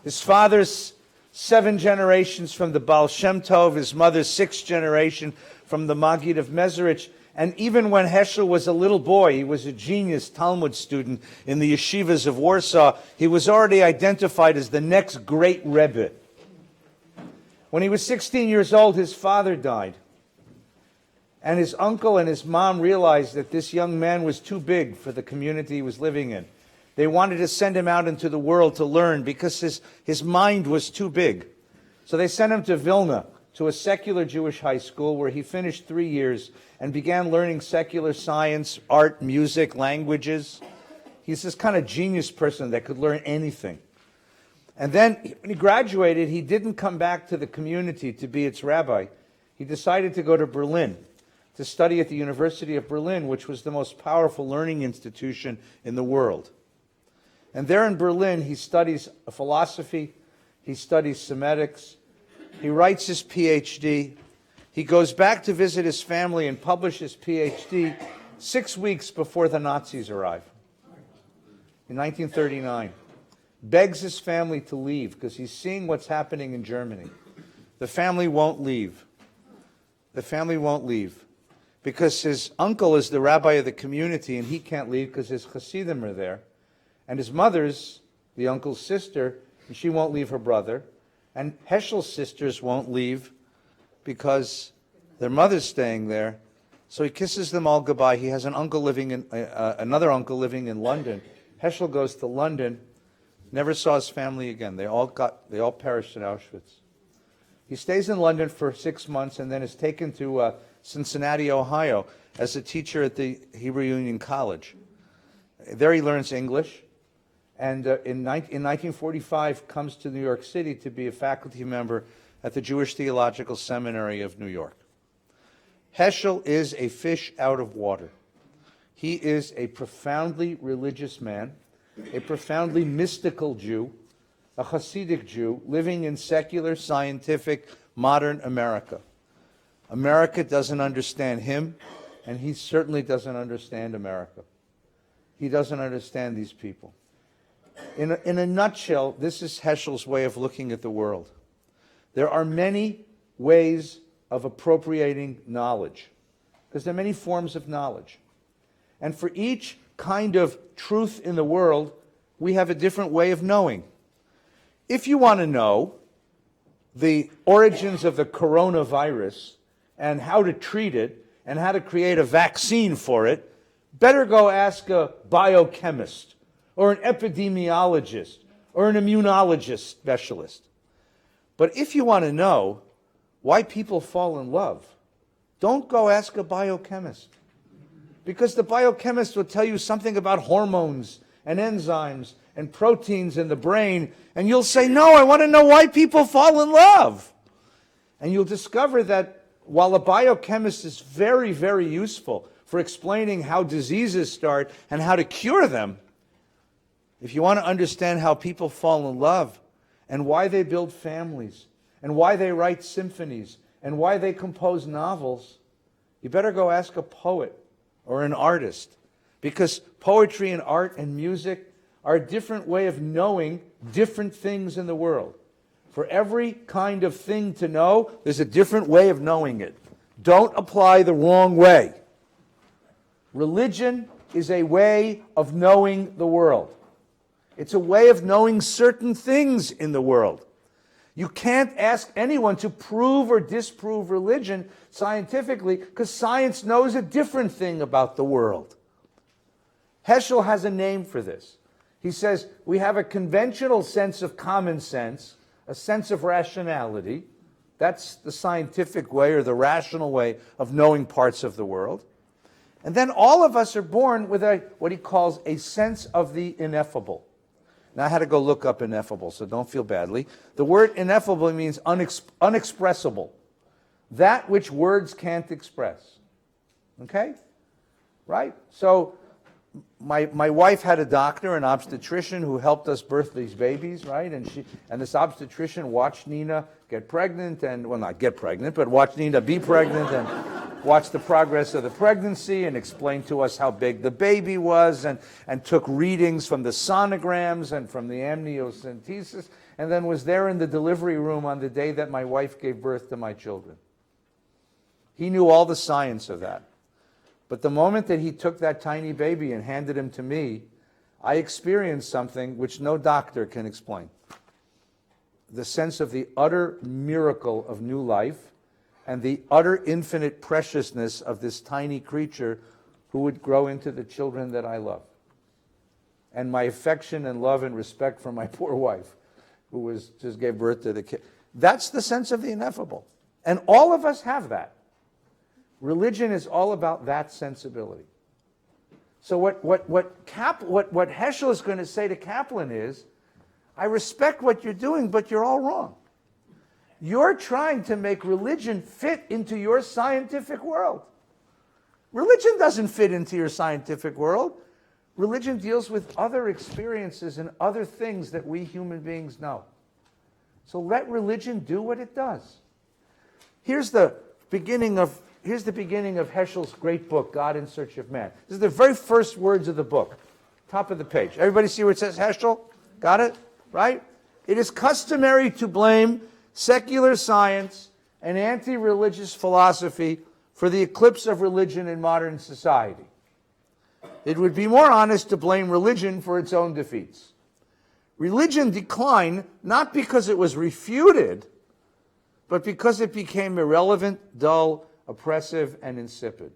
A: His father's 7 generations from the Baal Shem Tov, his mother's 6th generation from the Maggid of Mezerich. And even when Heschel was a little boy, he was a genius Talmud student in the yeshivas of Warsaw. He was already identified as the next great Rebbe. When he was 16 years old, his father died. And his uncle and his mom realized that this young man was too big for the community he was living in. They wanted to send him out into the world to learn because his mind was too big. So they sent him to Vilna, to a secular Jewish high school where he finished 3 years and began learning secular science, art, music, languages. He's this kind of genius person that could learn anything. And then when he graduated, he didn't come back to the community to be its rabbi. He decided to go to Berlin to study at the University of Berlin, which was the most powerful learning institution in the world. And there in Berlin, he studies philosophy, he studies Semitics, he writes his PhD, he goes back to visit his family and publish his PhD 6 weeks before the Nazis arrive, in 1939. Begs his family to leave because he's seeing what's happening in Germany. The family won't leave. The family won't leave because his uncle is the rabbi of the community and he can't leave because his Hasidim are there. And his mother's, the uncle's sister, and she won't leave her brother. And Heschel's sisters won't leave because their mother's staying there. So he kisses them all goodbye. He has an uncle living in another uncle living in London. Heschel goes to London, never saw his family again. They all perished in Auschwitz. He stays in London for 6 months and then is taken to Cincinnati, Ohio, as a teacher at the Hebrew Union College. There he learns English. And in 1945 comes to New York City to be a faculty member at the Jewish Theological Seminary of New York. Heschel is a fish out of water. He is a profoundly religious man, a profoundly mystical Jew, a Hasidic Jew living in secular, scientific, modern America. America doesn't understand him, and he certainly doesn't understand America. He doesn't understand these people. In a nutshell, this is Heschel's way of looking at the world. There are many ways of appropriating knowledge, because there are many forms of knowledge. And for each kind of truth in the world, we have a different way of knowing. If you want to know the origins of the coronavirus and how to treat it and how to create a vaccine for it, better go ask a biochemist or an epidemiologist or an immunologist specialist. But if you want to know why people fall in love, don't go ask a biochemist. Because the biochemist will tell you something about hormones and enzymes and proteins in the brain, and you'll say, no, I want to know why people fall in love. And you'll discover that while a biochemist is very, very useful for explaining how diseases start and how to cure them, if you want to understand how people fall in love and why they build families and why they write symphonies and why they compose novels, you better go ask a poet or an artist, Because poetry and art and music are a different way of knowing different things in the world. For every kind of thing to know, there's a different way of knowing it. Don't apply the wrong way. Religion is a way of knowing the world. It's a way of knowing certain things in the world. You can't ask anyone to prove or disprove religion scientifically because science knows a different thing about the world. Heschel has a name for this. He says we have a conventional sense of common sense, a sense of rationality. That's the scientific way or the rational way of knowing parts of the world. And then all of us are born with what he calls a sense of the ineffable. Now I had to go look up ineffable, so don't feel badly. The word ineffable means unexpressible. That which words can't express. Okay? Right? So my wife had a doctor, an obstetrician, who helped us birth these babies, right? And this obstetrician watched Nina get pregnant, and, well, not get pregnant, but watched Nina be pregnant, and watched the progress of the pregnancy, and explained to us how big the baby was, and took readings from the sonograms and from the amniocentesis, and then was there in the delivery room on the day that my wife gave birth to my children. He knew all the science of that. But the moment that he took that tiny baby and handed him to me, I experienced something which no doctor can explain. The sense of the utter miracle of new life and the utter infinite preciousness of this tiny creature who would grow into the children that I love. And my affection and love and respect for my poor wife, who just gave birth to the kid. That's the sense of the ineffable. And all of us have that. Religion is all about that sensibility. So what Heschel is going to say to Kaplan is, I respect what you're doing, but you're all wrong. You're trying to make religion fit into your scientific world. Religion doesn't fit into your scientific world. Religion deals with other experiences and other things that we human beings know. So let religion do what it does. Here's the beginning of Heschel's great book, God in Search of Man. This is the very first words of the book, top of the page. Everybody see where it says Heschel? Got it? Right? It is customary to blame secular science and anti-religious philosophy for the eclipse of religion in modern society. It would be more honest to blame religion for its own defeats. Religion declined not because it was refuted, but because it became irrelevant, dull, oppressive, and insipid.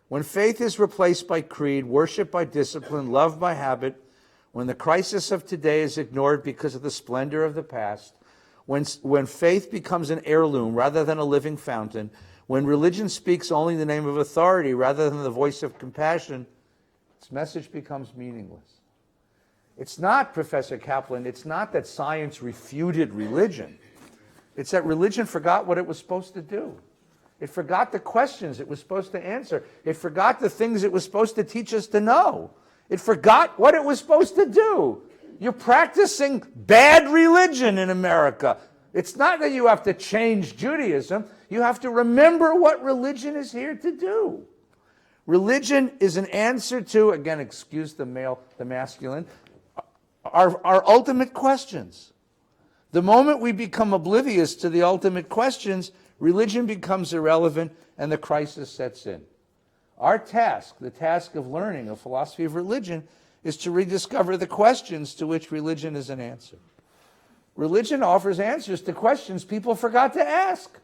A: When faith is replaced by creed, worship by discipline, love by habit, when the crisis of today is ignored because of the splendor of the past, when faith becomes an heirloom rather than a living fountain, when religion speaks only in the name of authority rather than the voice of compassion, its message becomes meaningless. It's not, Professor Kaplan, it's not that science refuted religion. It's that religion forgot what it was supposed to do. It forgot the questions it was supposed to answer. It forgot the things it was supposed to teach us to know. It forgot what it was supposed to do. You're practicing bad religion in America. It's not that you have to change Judaism. You have to remember what religion is here to do. Religion is an answer to, again, excuse the masculine, our ultimate questions. The moment we become oblivious to the ultimate questions, religion becomes irrelevant and the crisis sets in. Our task, the task of learning a philosophy of religion, is to rediscover the questions to which religion is an answer. Religion offers answers to questions people forgot to ask.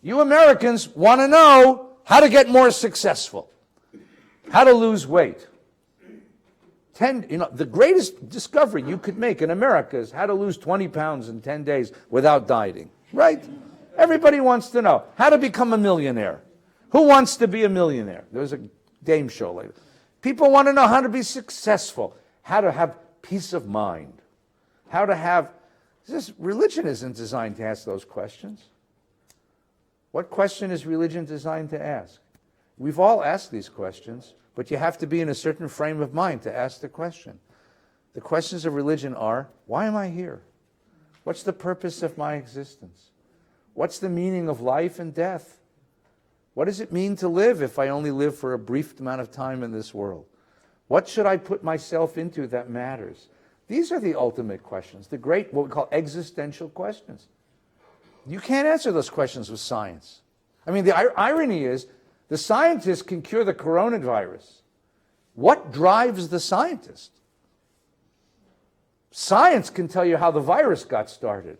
A: You Americans want to know how to get more successful, how to lose weight. The greatest discovery you could make in America is how to lose 20 pounds in 10 days without dieting, right? Everybody wants to know how to become a millionaire. Who wants to be a millionaire? There was a game show later. People want to know how to be successful, how to have peace of mind, how to have... Religion isn't designed to ask those questions. What question is religion designed to ask? We've all asked these questions, but you have to be in a certain frame of mind to ask the question. The questions of religion are, why am I here? What's the purpose of my existence? What's the meaning of life and death? What does it mean to live if I only live for a brief amount of time in this world? What should I put myself into that matters? These are the ultimate questions, the great, what we call existential questions. You can't answer those questions with science. I mean, the irony is, the scientists can cure the coronavirus. What drives the scientist? Science can tell you how the virus got started.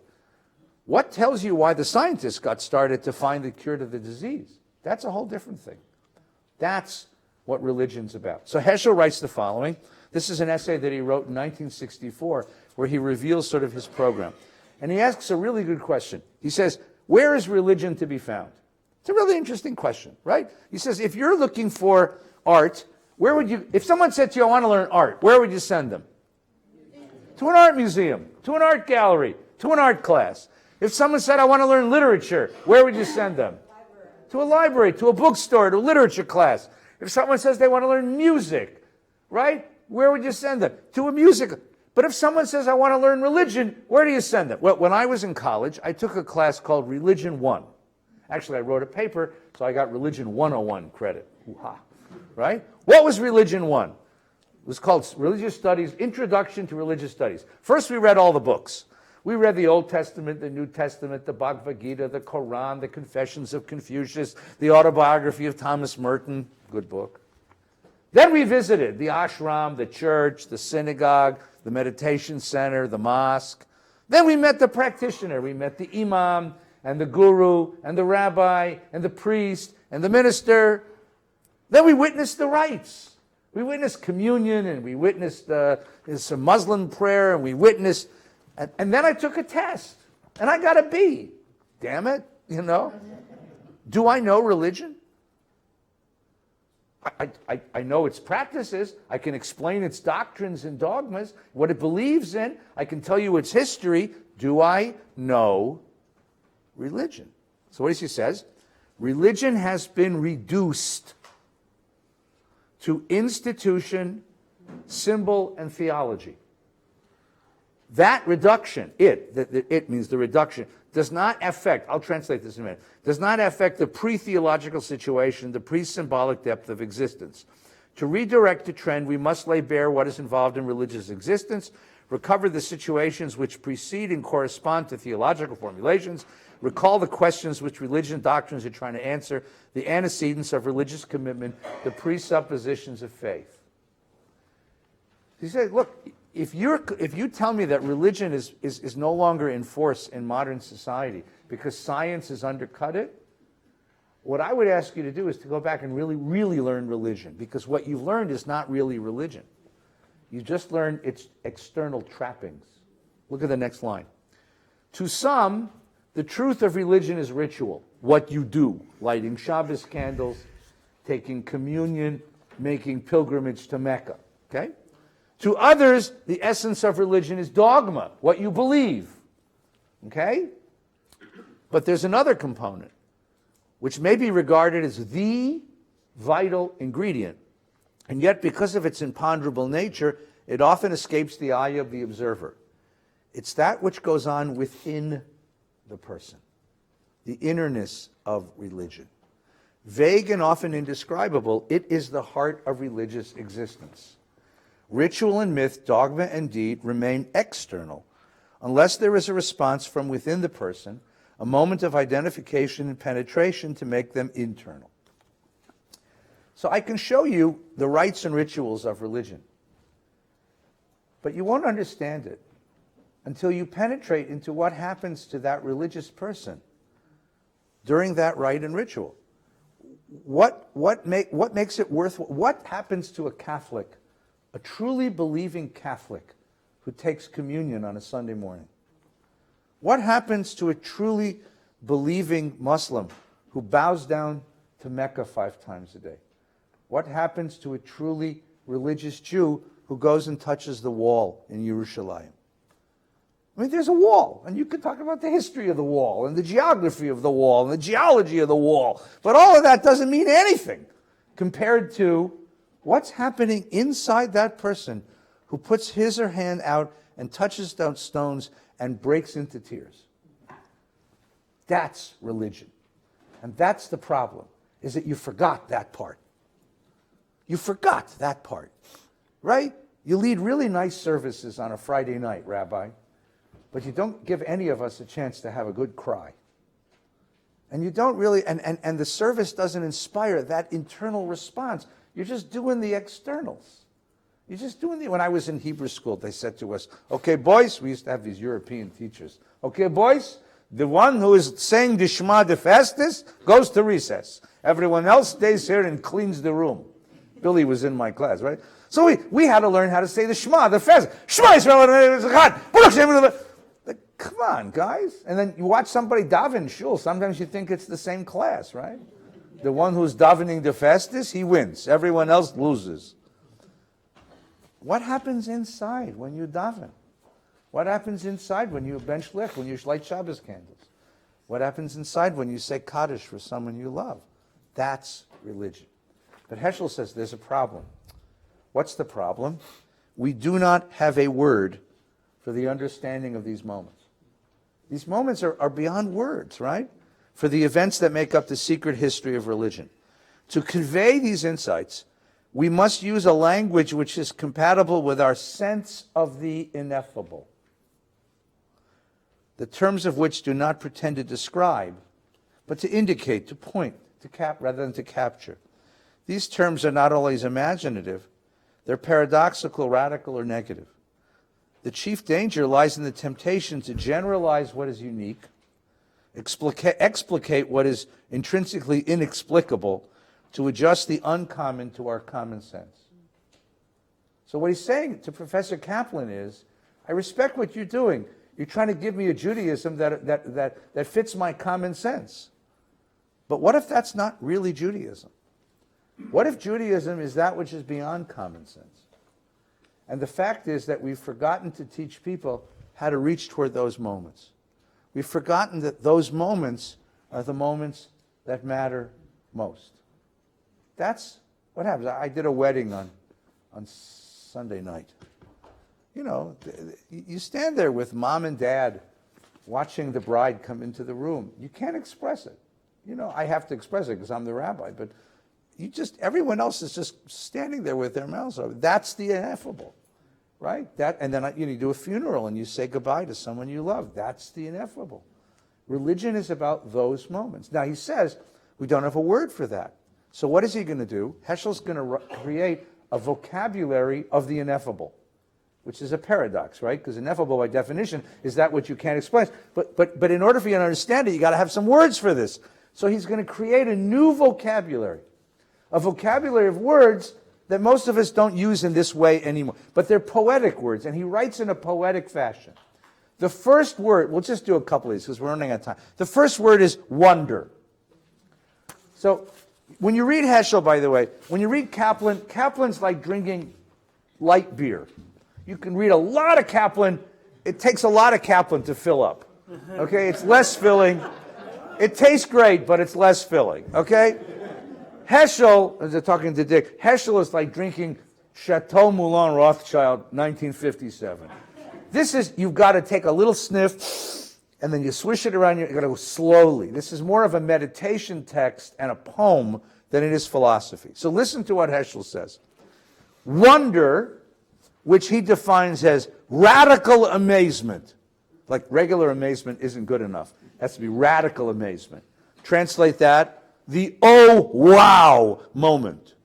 A: What tells you why the scientists got started to find the cure to the disease? That's a whole different thing. That's what religion's about. So Heschel writes the following. This is an essay that he wrote in 1964 where he reveals sort of his program. And he asks a really good question. He says, where is religion to be found? It's a really interesting question, right? He says, if you're looking for art, where would you, if someone said to you, I want to learn art, where would you send them? To an art museum, to an art gallery, to an art class. If someone said, I want to learn literature, where would you send them? To a library, to a bookstore, to a literature class. If someone says they want to learn music, right? Where would you send them? To a music. But if someone says, I want to learn religion, where do you send them? Well, when I was in college, I took a class called Religion 1. Actually, I wrote a paper, so I got Religion 101 credit. Hoo-ha. Right? What was Religion 1? It was called Religious Studies, Introduction to Religious Studies. First, we read all the books. We read the Old Testament, the New Testament, the Bhagavad Gita, the Quran, the Confessions of Confucius, the autobiography of Thomas Merton, good book. Then we visited the ashram, the church, the synagogue, the meditation center, the mosque. Then we met the practitioner. We met the imam and the guru and the rabbi and the priest and the minister. Then we witnessed the rites. We witnessed communion and we witnessed some Muslim prayer and we witnessed, and then I took a test and I got a B. Damn it, you know. Do I know religion? I know its practices. I can explain its doctrines and dogmas, what it believes in. I can tell you its history. Do I know religion? So what he says, religion has been reduced to institution, symbol, and theology. That reduction, it means the reduction, does not affect, I'll translate this in a minute, does not affect the pre-theological situation, the pre-symbolic depth of existence. To redirect the trend, we must lay bare what is involved in religious existence, recover the situations which precede and correspond to theological formulations, recall the questions which religion doctrines are trying to answer, the antecedents of religious commitment, the presuppositions of faith. He said, look, if you tell me that religion is no longer in force in modern society because science has undercut it, what I would ask you to do is to go back and really, really learn religion, because what you've learned is not really religion. You just learned its external trappings. Look at the next line. To some, the truth of religion is ritual, what you do, lighting Shabbos candles, taking communion, making pilgrimage to Mecca, okay? To others, the essence of religion is dogma, what you believe, okay? But there's another component, which may be regarded as the vital ingredient, and yet because of its imponderable nature, it often escapes the eye of the observer. It's that which goes on within the person, the innerness of religion. Vague and often indescribable, it is the heart of religious existence. Ritual and myth, dogma and deed remain external unless there is a response from within the person, a moment of identification and penetration to make them internal. So I can show you the rites and rituals of religion, but you won't understand it until you penetrate into what happens to that religious person during that rite and ritual. What makes it worthwhile? What happens to a Catholic, a truly believing Catholic who takes communion on a Sunday morning? What happens to a truly believing Muslim who bows down to Mecca 5 times a day? What happens to a truly religious Jew who goes and touches the wall in Jerusalem? I mean, there's a wall, and you can talk about the history of the wall, and the geography of the wall, and the geology of the wall, but all of that doesn't mean anything compared to what's happening inside that person who puts his or her hand out and touches those stones and breaks into tears. That's religion. And that's the problem. is that you forgot that part. You forgot that part, right? You lead really nice services on a Friday night, Rabbi, but you don't give any of us a chance to have a good cry. And you don't really, and the service doesn't inspire that internal response. You're just doing the externals. You're just doing when I was in Hebrew school, they said to us, okay, boys, we used to have these European teachers. Okay, boys, the one who is saying the Shema the fastest goes to recess. Everyone else stays here and cleans the room. Billy was in my class, right? So we had to learn how to say the Shema the fastest. Shema Yisrael. Come on, guys. And then you watch somebody daven shul. Sometimes you think it's the same class, right? The one who's davening the fastest, he wins. Everyone else loses. What happens inside when you daven? What happens inside when you bench licht, when you light Shabbos candles? What happens inside when you say Kaddish for someone you love? That's religion. But Heschel says there's a problem. What's the problem? We do not have a word for the understanding of these moments. These moments are beyond words, right? For the events that make up the secret history of religion. To convey these insights, we must use a language which is compatible with our sense of the ineffable, the terms of which do not pretend to describe, but to indicate, to point, rather than to capture. These terms are not always imaginative, they're paradoxical, radical, or negative. The chief danger lies in the temptation to generalize what is unique, explicate what is intrinsically inexplicable, to adjust the uncommon to our common sense. So what he's saying to Professor Kaplan is, I respect what you're doing. You're trying to give me a Judaism that fits my common sense. But what if that's not really Judaism? What if Judaism is that which is beyond common sense? And the fact is that we've forgotten to teach people how to reach toward those moments. We've forgotten that those moments are the moments that matter most. That's what happens. I did a wedding on Sunday night. You know, you stand there with mom and dad watching the bride come into the room. You can't express it. You know, I have to express it because I'm the rabbi, but everyone else is just standing there with their mouths open. That's the ineffable, right? And then you do a funeral and you say goodbye to someone you love. That's the ineffable. Religion is about those moments. Now he says we don't have a word for that. So what is he going to do? Heschel's going to create a vocabulary of the ineffable, which is a paradox, right? Because ineffable by definition is that which you can't explain. But in order for you to understand it, you got to have some words for this. So he's going to create a new vocabulary, a vocabulary of words that most of us don't use in this way anymore. But they're poetic words, and he writes in a poetic fashion. The first word, we'll just do a couple of these because we're running out of time. The first word is wonder. So when you read Heschel, by the way, when you read Kaplan, Kaplan's like drinking light beer. You can read a lot of Kaplan. It takes a lot of Kaplan to fill up. Okay, it's less filling. It tastes great, but it's less filling. Okay? Heschel, as they're talking to Dick, Heschel is like drinking Chateau Moulin Rothschild 1957. This is, you've got to take a little sniff, and then you swish it around, you've got to go slowly. This is more of a meditation text and a poem than it is philosophy. So listen to what Heschel says. Wonder, which he defines as radical amazement. Like regular amazement isn't good enough. It has to be radical amazement. Translate that, the oh wow moment.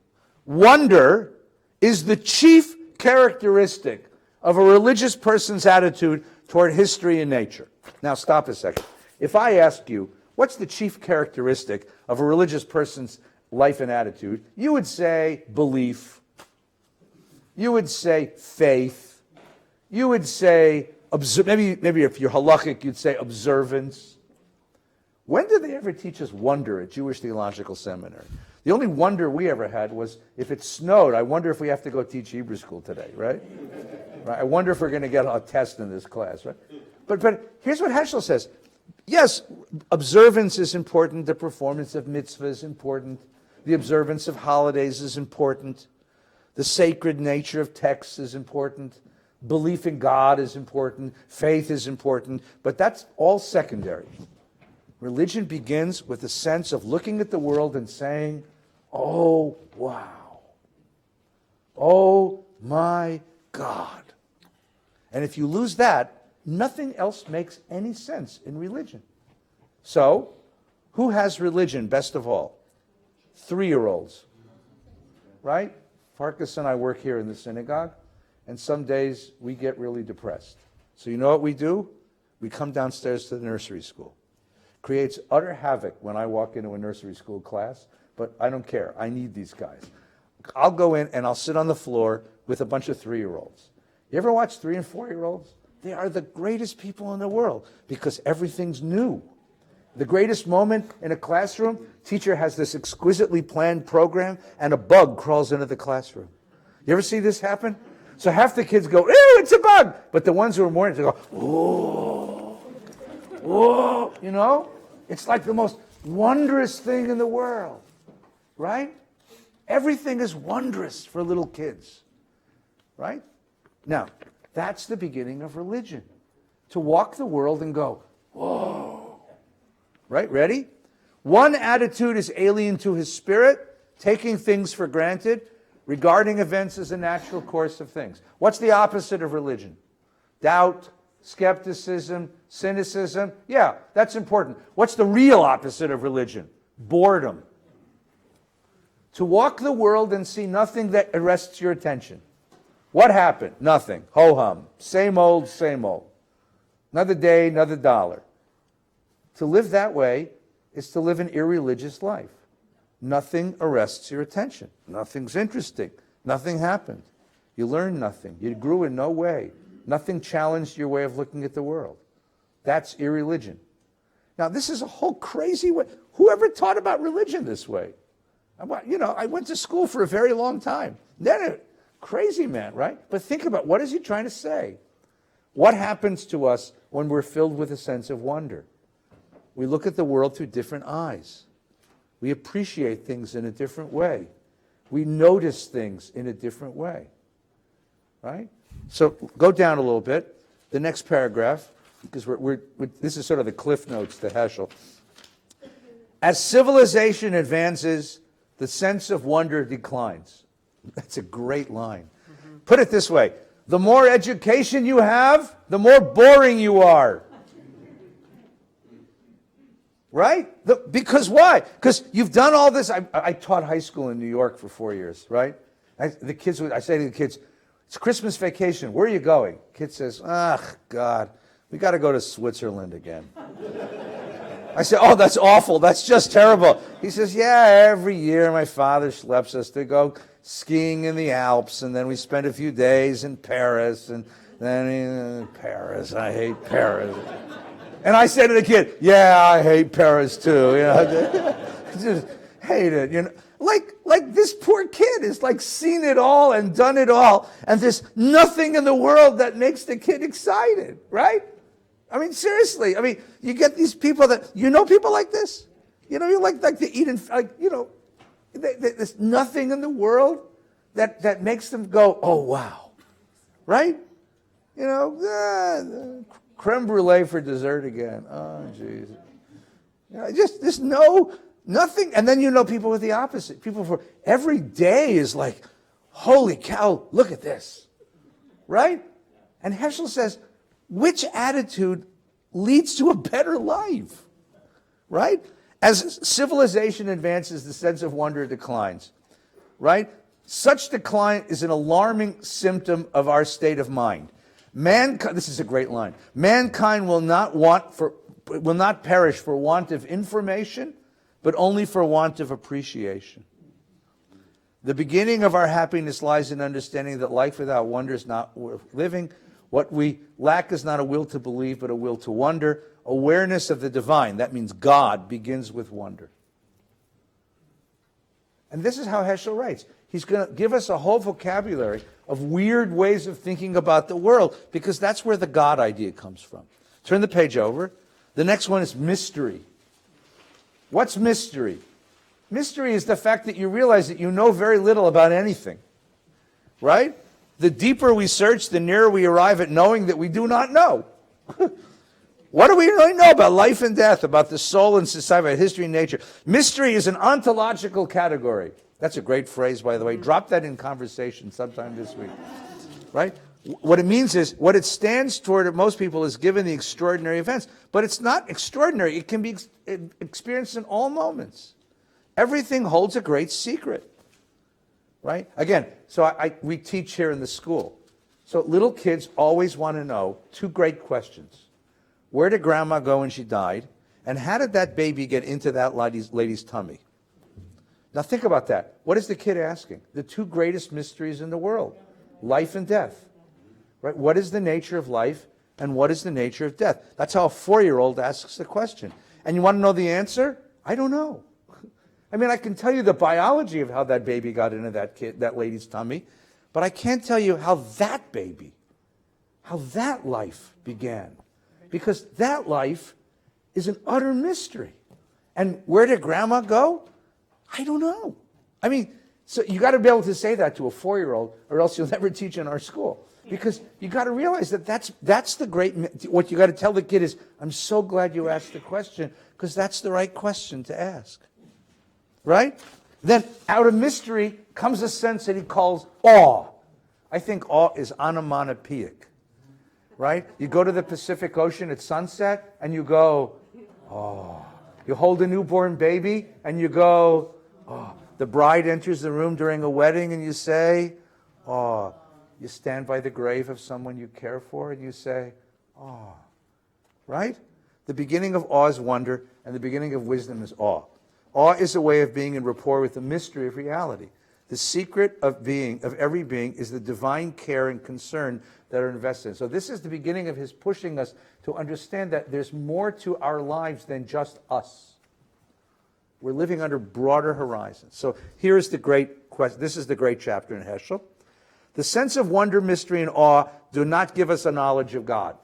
A: Wonder is the chief characteristic of a religious person's attitude toward history and nature. Now stop a second. If I ask you, what's the chief characteristic of a religious person's life and attitude, you would say belief. You would say faith. You would say, maybe if you're halachic, you'd say observance. When did they ever teach us wonder at Jewish Theological Seminary? The only wonder we ever had was if it snowed, I wonder if we have to go teach Hebrew school today, right? I wonder if we're going to get a test in this class, right? But here's what Heschel says. Yes, observance is important. The performance of mitzvah is important. The observance of holidays is important. The sacred nature of texts is important. Belief in God is important. Faith is important. But that's all secondary. Religion begins with a sense of looking at the world and saying, oh, wow. Oh, my God. And if you lose that, nothing else makes any sense in religion. So, who has religion best of all? 3-year-olds. Right? Farkas and I work here in the synagogue, and some days we get really depressed. So you know what we do? We come downstairs to the nursery school. Creates utter havoc when I walk into a nursery school class, but I don't care. I need these guys. I'll go in and I'll sit on the floor with a bunch of 3-year-olds. You ever watch 3 and 4-year-olds? They are the greatest people in the world because everything's new. The greatest moment in a classroom, teacher has this exquisitely planned program and a bug crawls into the classroom. You ever see this happen? So half the kids go, ew, it's a bug. But the ones who are more into go, whoa, whoa, you know? It's like the most wondrous thing in the world, right? Everything is wondrous for little kids, right? Now, that's the beginning of religion. To walk the world and go, whoa. Right? Ready? One attitude is alien to his spirit, taking things for granted, regarding events as a natural course of things. What's the opposite of religion? Doubt, skepticism, cynicism. Yeah, that's important. What's the real opposite of religion? Boredom. To walk the world and see nothing that arrests your attention. What happened? Nothing. Ho-hum. Same old, same old. Another day, another dollar. To live that way is to live an irreligious life. Nothing arrests your attention. Nothing's interesting. Nothing happened. You learned nothing. You grew in no way. Nothing challenged your way of looking at the world. That's irreligion. Now, this is a whole crazy way. Whoever taught about religion this way? I went to school for a very long time. Then crazy man, right? But think about, what is he trying to say? What happens to us when we're filled with a sense of wonder? We look at the world through different eyes. We appreciate things in a different way. We notice things in a different way. Right? So go down a little bit. The next paragraph, because this is sort of the cliff notes to Heschel. As civilization advances, the sense of wonder declines. That's a great line. Put it this way. The more education you have, the more boring you are. Right? Because why? Because you've done all this. I taught high school in New York for 4 years, right? I say to the kids, it's Christmas vacation. Where are you going? Kid says, God, we got to go to Switzerland again. I said, oh, that's awful. That's just terrible. He says, yeah, every year my father schleps us to go skiing in the Alps, and then we spend a few days in Paris, and then Paris. I hate Paris. And I said to the kid, yeah, I hate Paris too. Just hate it. Like this poor kid is like seen it all and done it all, and there's nothing in the world that makes the kid excited, right? I mean, seriously. I mean, you get these people that, people like this? You like to eat and, there's nothing in the world that makes them go, oh, wow. Right? Creme brulee for dessert again. Oh, jeez. Just nothing. And then people with the opposite. People for every day is like, holy cow, look at this. Right? And Heschel says, which attitude leads to a better life? Right? As civilization advances, the sense of wonder declines. Right? Such decline is an alarming symptom of our state of mind. This is a great line. Mankind will not perish for want of information, but only for want of appreciation. The beginning of our happiness lies in understanding that life without wonder is not worth living. What we lack is not a will to believe, but a will to wonder. Awareness of the divine, that means God, begins with wonder. And this is how Heschel writes. He's going to give us a whole vocabulary of weird ways of thinking about the world, because that's where the God idea comes from. Turn the page over. The next one is mystery. What's mystery? Mystery is the fact that you realize that you know very little about anything. Right? The deeper we search, the nearer we arrive at knowing that we do not know. What do we really know about life and death, about the soul and society, about history and nature? Mystery is an ontological category. That's a great phrase, by the way. Drop that in conversation sometime this week. Right? What it means is, what it stands toward at most people is given the extraordinary events. But it's not extraordinary. It can be experienced in all moments. Everything holds a great secret. Right? Again, so we teach here in the school. So little kids always want to know two great questions. Where did grandma go when she died? And how did that baby get into that lady's tummy? Now think about that. What is the kid asking? The two greatest mysteries in the world. Life and death. Right? What is the nature of life and what is the nature of death? That's how a 4-year-old asks the question. And you want to know the answer? I don't know. I mean, I can tell you the biology of how that baby got into that lady's tummy, but I can't tell you how that baby, how that life began. Because that life is an utter mystery. And where did grandma go? I don't know. I mean, so you got to be able to say that to a 4-year-old, or else you'll never teach in our school. Because you got to realize that that's the great, what you got to tell the kid is, I'm so glad you asked the question, because that's the right question to ask. Right? Then out of mystery comes a sense that he calls awe. I think awe is onomatopoeic. Right? You go to the Pacific Ocean at sunset and you go, oh. You hold a newborn baby and you go, oh. The bride enters the room during a wedding and you say, oh. You stand by the grave of someone you care for and you say, oh. Right? The beginning of awe is wonder and the beginning of wisdom is awe. Awe is a way of being in rapport with the mystery of reality. The secret of every being is the divine care and concern that are invested in. So this is the beginning of his pushing us to understand that there's more to our lives than just us. We're living under broader horizons. So here's the great question. This is the great chapter in Heschel. The sense of wonder, mystery, and awe do not give us a knowledge of God,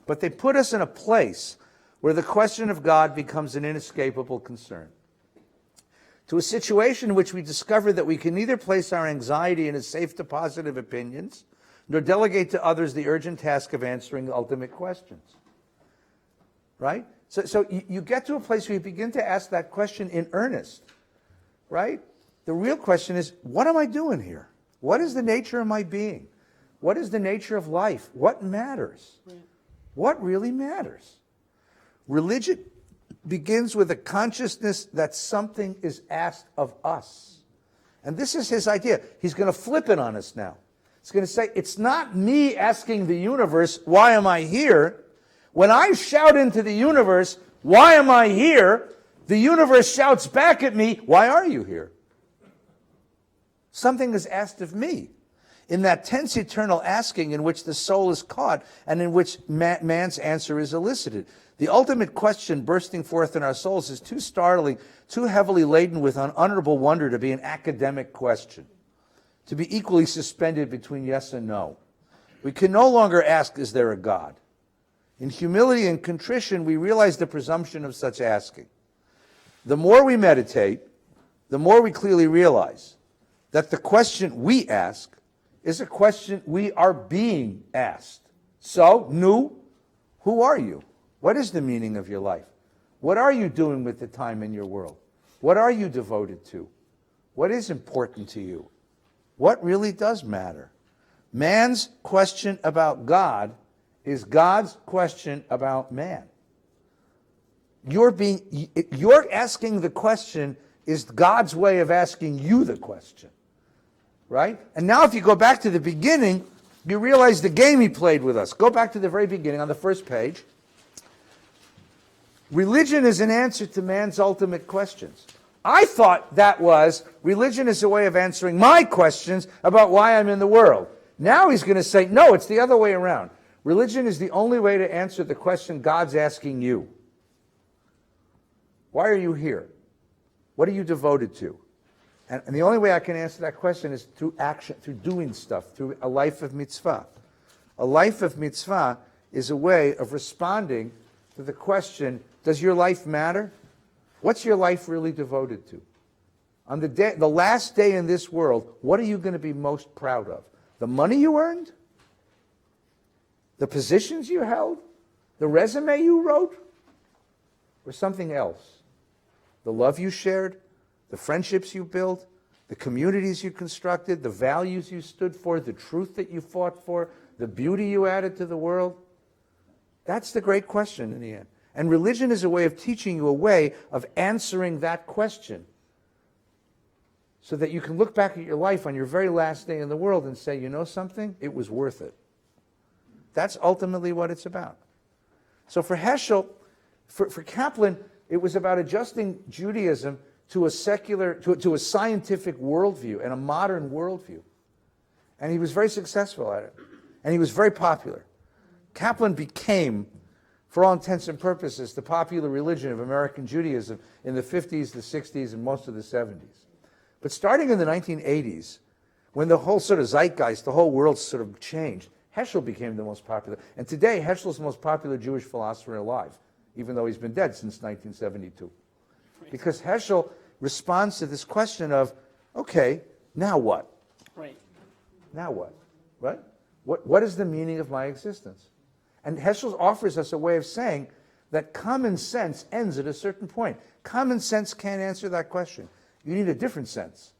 A: but they put us in a place where the question of God becomes an inescapable concern. To a situation in which we discover that we can neither place our anxiety in a safe deposit of opinions, nor delegate to others the urgent task of answering the ultimate questions. Right? So you get to a place where you begin to ask that question in earnest. Right? The real question is, what am I doing here? What is the nature of my being? What is the nature of life? What matters? What really matters? Religion begins with a consciousness that something is asked of us. And this is his idea. He's going to flip it on us now. He's going to say, it's not me asking the universe, why am I here? When I shout into the universe, why am I here? The universe shouts back at me, why are you here? Something is asked of me. In that tense eternal asking in which the soul is caught and in which man's answer is elicited. The ultimate question bursting forth in our souls is too startling, too heavily laden with unutterable wonder to be an academic question, to be equally suspended between yes and no. We can no longer ask, is there a God? In humility and contrition, we realize the presumption of such asking. The more we meditate, the more we clearly realize that the question we ask is a question we are being asked. So, who are you? What is the meaning of your life? What are you doing with the time in your world? What are you devoted to? What is important to you? What really does matter? Man's question about God is God's question about man. You're asking the question is God's way of asking you the question. Right? And now if you go back to the beginning, you realize the game he played with us. Go back to the very beginning on the first page. Religion is an answer to man's ultimate questions. I thought that was, religion is a way of answering my questions about why I'm in the world. Now he's going to say, no, it's the other way around. Religion is the only way to answer the question God's asking you. Why are you here? What are you devoted to? And the only way I can answer that question is through action, through doing stuff, through a life of mitzvah. A life of mitzvah is a way of responding to the question, does your life matter? What's your life really devoted to? On the last day in this world, what are you going to be most proud of? The money you earned? The positions you held? The resume you wrote? Or something else? The love you shared? The friendships you built? The communities you constructed? The values you stood for? The truth that you fought for? The beauty you added to the world? That's the great question in the end. And religion is a way of teaching you a way of answering that question, so that you can look back at your life on your very last day in the world and say, you know something? It was worth it. That's ultimately what it's about. So for Heschel, for Kaplan, it was about adjusting Judaism to a secular, to a scientific worldview and a modern worldview. And he was very successful at it. And he was very popular. Kaplan became, for all intents and purposes, the popular religion of American Judaism in the 50s, the 60s, and most of the 70s. But starting in the 1980s, when the whole sort of zeitgeist, the whole world sort of changed, Heschel became the most popular. And today, Heschel's the most popular Jewish philosopher alive, even though he's been dead since 1972. Because Heschel responds to this question of, okay, now what?
B: Right.
A: Now what? Right? What is the meaning of my existence? And Heschel offers us a way of saying that common sense ends at a certain point. Common sense can't answer that question. You need a different sense,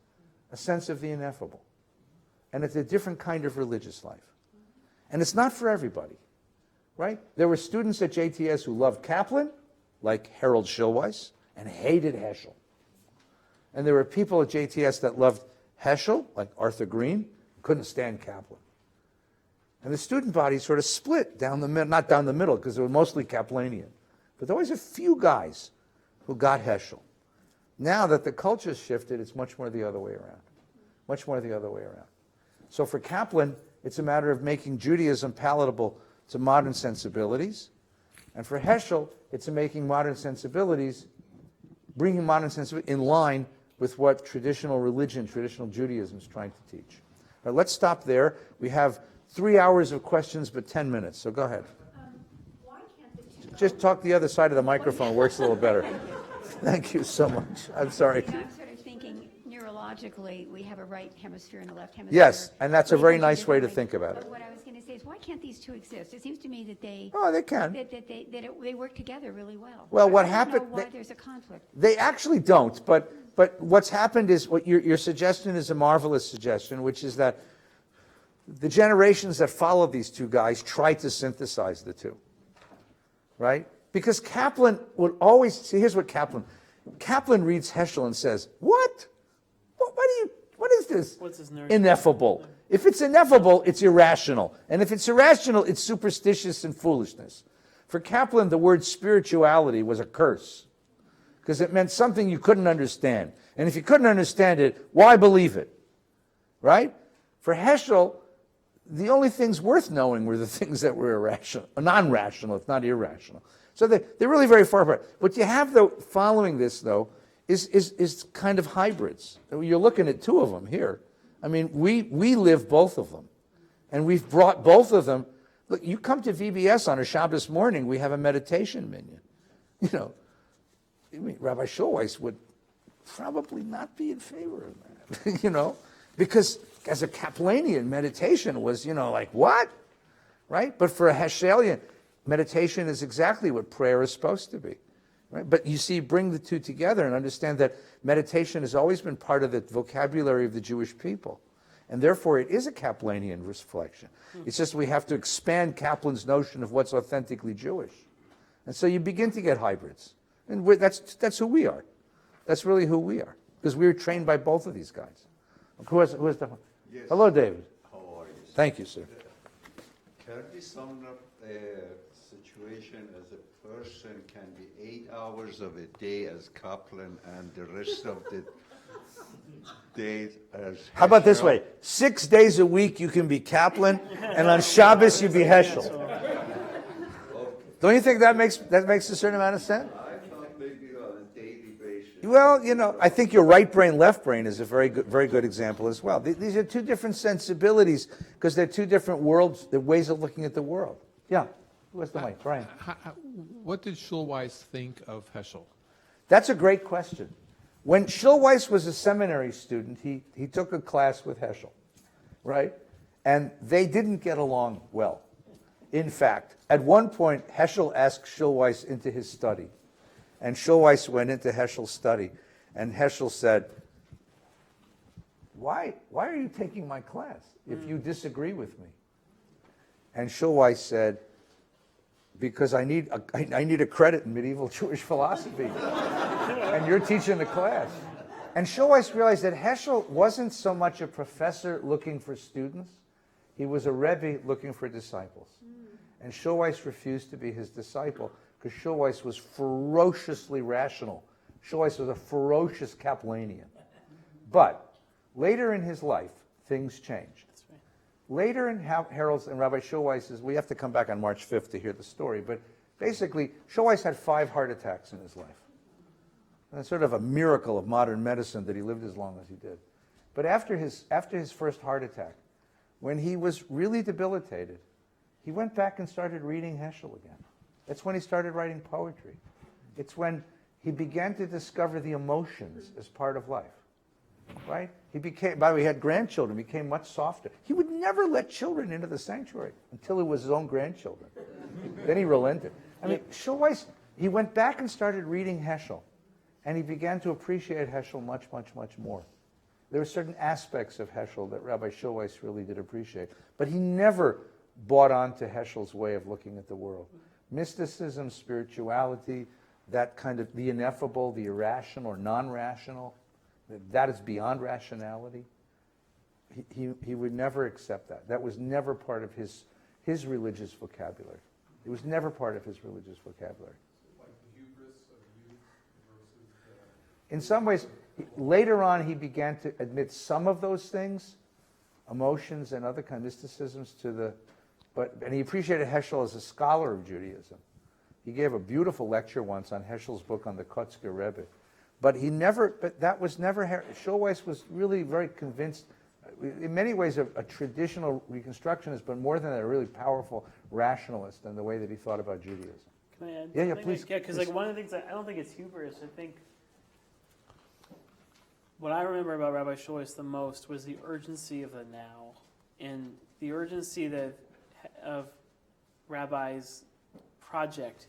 A: a sense of the ineffable. And it's a different kind of religious life. And it's not for everybody, right? There were students at JTS who loved Kaplan, like Harold Schulweis, and hated Heschel. And there were people at JTS that loved Heschel, like Arthur Green, couldn't stand Kaplan. And the student body sort of split down the middle, not down the middle, because they were mostly Kaplanian. But there was a few guys who got Heschel. Now that the culture's shifted, it's much more the other way around. Much more the other way around. So for Kaplan, it's a matter of making Judaism palatable to modern sensibilities. And for Heschel, it's making modern sensibilities, bringing modern sensibilities in line with what traditional religion, traditional Judaism is trying to teach. All right, let's stop there. We have 3 hours of questions, but 10 minutes, so go ahead.
D: Why can't the two
A: Just talk the other side of the microphone, works a little better. Thank you so much. I'm sorry.
L: I'm sort of thinking neurologically, we have a right hemisphere and a left hemisphere.
A: Yes, and that's a
L: We
A: very
L: function
A: nice way to
L: differently.
A: think about it.
L: But what I was going to say is, why can't these two exist? It seems to me that they
A: Oh, they can.
L: they work together really well.
A: Well, what
L: I don't
A: happened-
L: know why there's a conflict.
A: They actually don't, but what's happened is, what your suggestion is a marvelous suggestion, which is that the generations that followed these two guys tried to synthesize the two, right? Because Kaplan would always, see, here's what Kaplan reads Heschel and says, what is this?
B: What's his nerd?
A: Ineffable. If it's ineffable, it's irrational. And if it's irrational, it's superstitious and foolishness. For Kaplan, the word spirituality was a curse, because it meant something you couldn't understand. And if you couldn't understand it, why believe it? Right? For Heschel, the only things worth knowing were the things that were irrational, non-rational, if not irrational. So they're really very far apart. What you have, though, following this, though, is kind of hybrids. You're looking at two of them here. I mean, we live both of them. And we've brought both of them. Look, you come to VBS on a Shabbos morning, we have a meditation minion. You know, I mean, Rabbi Schulweis would probably not be in favor of that, you know, because as a Kaplanian, meditation was, you know, like, what? Right? But for a Heschelian, meditation is exactly what prayer is supposed to be. Right? But you see, bring the two together and understand that meditation has always been part of the vocabulary of the Jewish people. And therefore, it is a Kaplanian reflection. It's just we have to expand Kaplan's notion of what's authentically Jewish. And so you begin to get hybrids. And that's who we are. That's really who we are. Because we were trained by both of these guys. Who is the
M: Yes.
A: Hello, David.
M: How are you?
A: Thank you, sir.
M: Can we sum up the situation as a person can be 8 hours of a day as Kaplan and the rest of the days as
A: How about this
M: Heschel?
A: way? 6 days a week you can be Kaplan, and on Shabbos you be Heschel. Don't you think that makes a certain amount of sense?
M: I thought maybe on a daily basis.
A: Well, you know, I think your right brain, left brain is a very good example as well. These are two different sensibilities because they're two different worlds, they're ways of looking at the world. Yeah. Who has the mic? Brian.
G: What did Schulweis think of Heschel?
A: That's a great question. When Schulweis was a seminary student, he took a class with Heschel, right? And they didn't get along well. In fact, at one point, Heschel asked Schulweis into his study. And Schulweis went into Heschel's study. And Heschel said, why are you taking my class if you disagree with me? And Schulweis said, because I need a credit in medieval Jewish philosophy. And you're teaching the class. And Schulweis realized that Heschel wasn't so much a professor looking for students. He was a Rebbe looking for disciples. And Schulweis refused to be his disciple because Schulweis was ferociously rational. Schulweis was a ferocious Kaplanian. But later in his life, things changed. Later in Harold's and Rabbi Schulweis's, we have to come back on March 5th to hear the story, but basically, Schulweis had 5 heart attacks in his life. And it's sort of a miracle of modern medicine that he lived as long as he did. But after his first heart attack, when he was really debilitated, he went back and started reading Heschel again. That's when he started writing poetry. It's when he began to discover the emotions as part of life. Right? He became, by the way, he had grandchildren, became much softer. He would never let children into the sanctuary until it was his own grandchildren. Then he relented. I mean, Schulweis, he went back and started reading Heschel, and he began to appreciate Heschel much, much, much more. There were certain aspects of Heschel that Rabbi Schulweis really did appreciate, but he never bought onto Heschel's way of looking at the world. Mysticism, spirituality, that kind of the ineffable, the irrational or non-rational, that is beyond rationality. He would never accept that. That was never part of his religious vocabulary. It was never part of his religious vocabulary.
G: Like the hubris of youth versus
A: In some ways, later on he began to admit some of those things, emotions and other kind of mysticisms and he appreciated Heschel as a scholar of Judaism. He gave a beautiful lecture once on Heschel's book on the Kotzker Rebbe. But that was never, Schulweis was really very convinced, in many ways a traditional Reconstructionist, but more than that, a really powerful rationalist in the way that he thought about Judaism.
B: Can I add
A: Yeah,
B: something?
A: please.
B: Yeah, because one of the things, I don't think it's hubris. I think what I remember about Rabbi Schulweis the most was the urgency of the now, and the urgency of Rabbi's project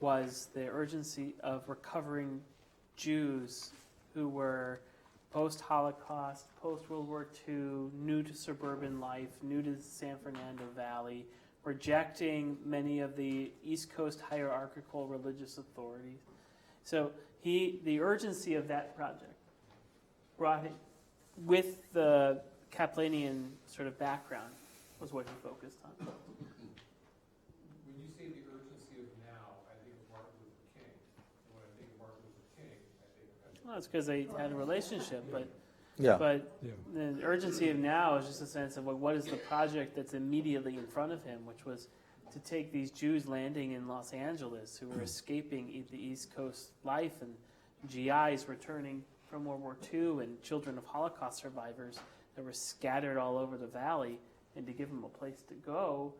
B: was the urgency of recovering Jews who were post-Holocaust, post-World War II, new to suburban life, new to the San Fernando Valley, rejecting many of the East Coast hierarchical religious authorities. So the urgency of that project brought it with the Kaplanian sort of background was what he focused on.
G: When you say the urgency of now, I think of Martin Luther King. When I think of Martin Luther King, I think of
B: Well, it's because they had a relationship, but
A: Yeah.
B: the urgency of now is just a sense of what is the project that's immediately in front of him, which was to take these Jews landing in Los Angeles who were escaping the East Coast life and GIs returning from World War II and children of Holocaust survivors that were scattered all over the valley, and to give them a place to go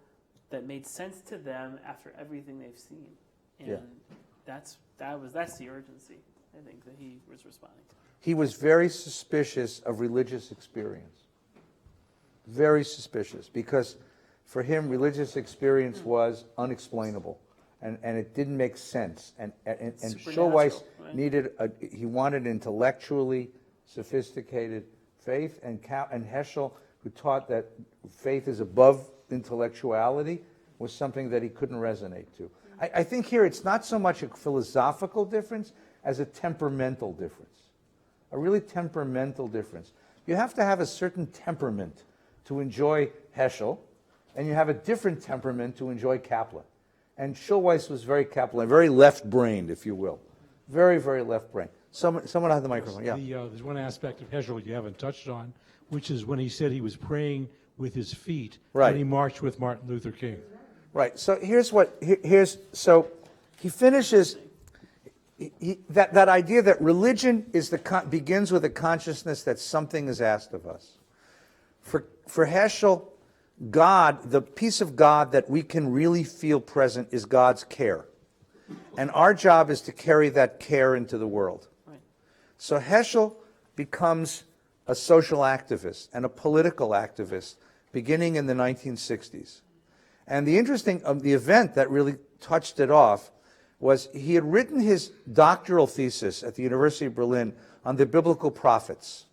B: that made sense to them after everything they've seen. And that's the urgency, I think, that he was responding to.
A: He was very suspicious of religious experience. Very suspicious, because for him, religious experience was unexplainable, and it didn't make sense. And Schulweis
B: right?
A: he wanted intellectually sophisticated faith, and Heschel, who taught that faith is above intellectuality, was something that he couldn't resonate to. I think here it's not so much a philosophical difference as a temperamental difference, a really temperamental difference. You have to have a certain temperament to enjoy Heschel, and you have a different temperament to enjoy Kaplan. And Schulweis was very Kaplan, very left-brained, if you will. Very, very left-brained. Someone had the microphone, yeah.
N: There's one aspect of Heschel you haven't touched on, which is when he said he was praying with his feet when he marched with Martin Luther King.
A: Right. So so he finishes that idea that religion begins with a consciousness that something is asked of us. For Heschel, God, the peace of God that we can really feel present is God's care. And our job is to carry that care into the world.
B: Right.
A: So Heschel becomes a social activist and a political activist beginning in the 1960s. And the the event that really touched it off was he had written his doctoral thesis at the University of Berlin on the biblical prophets.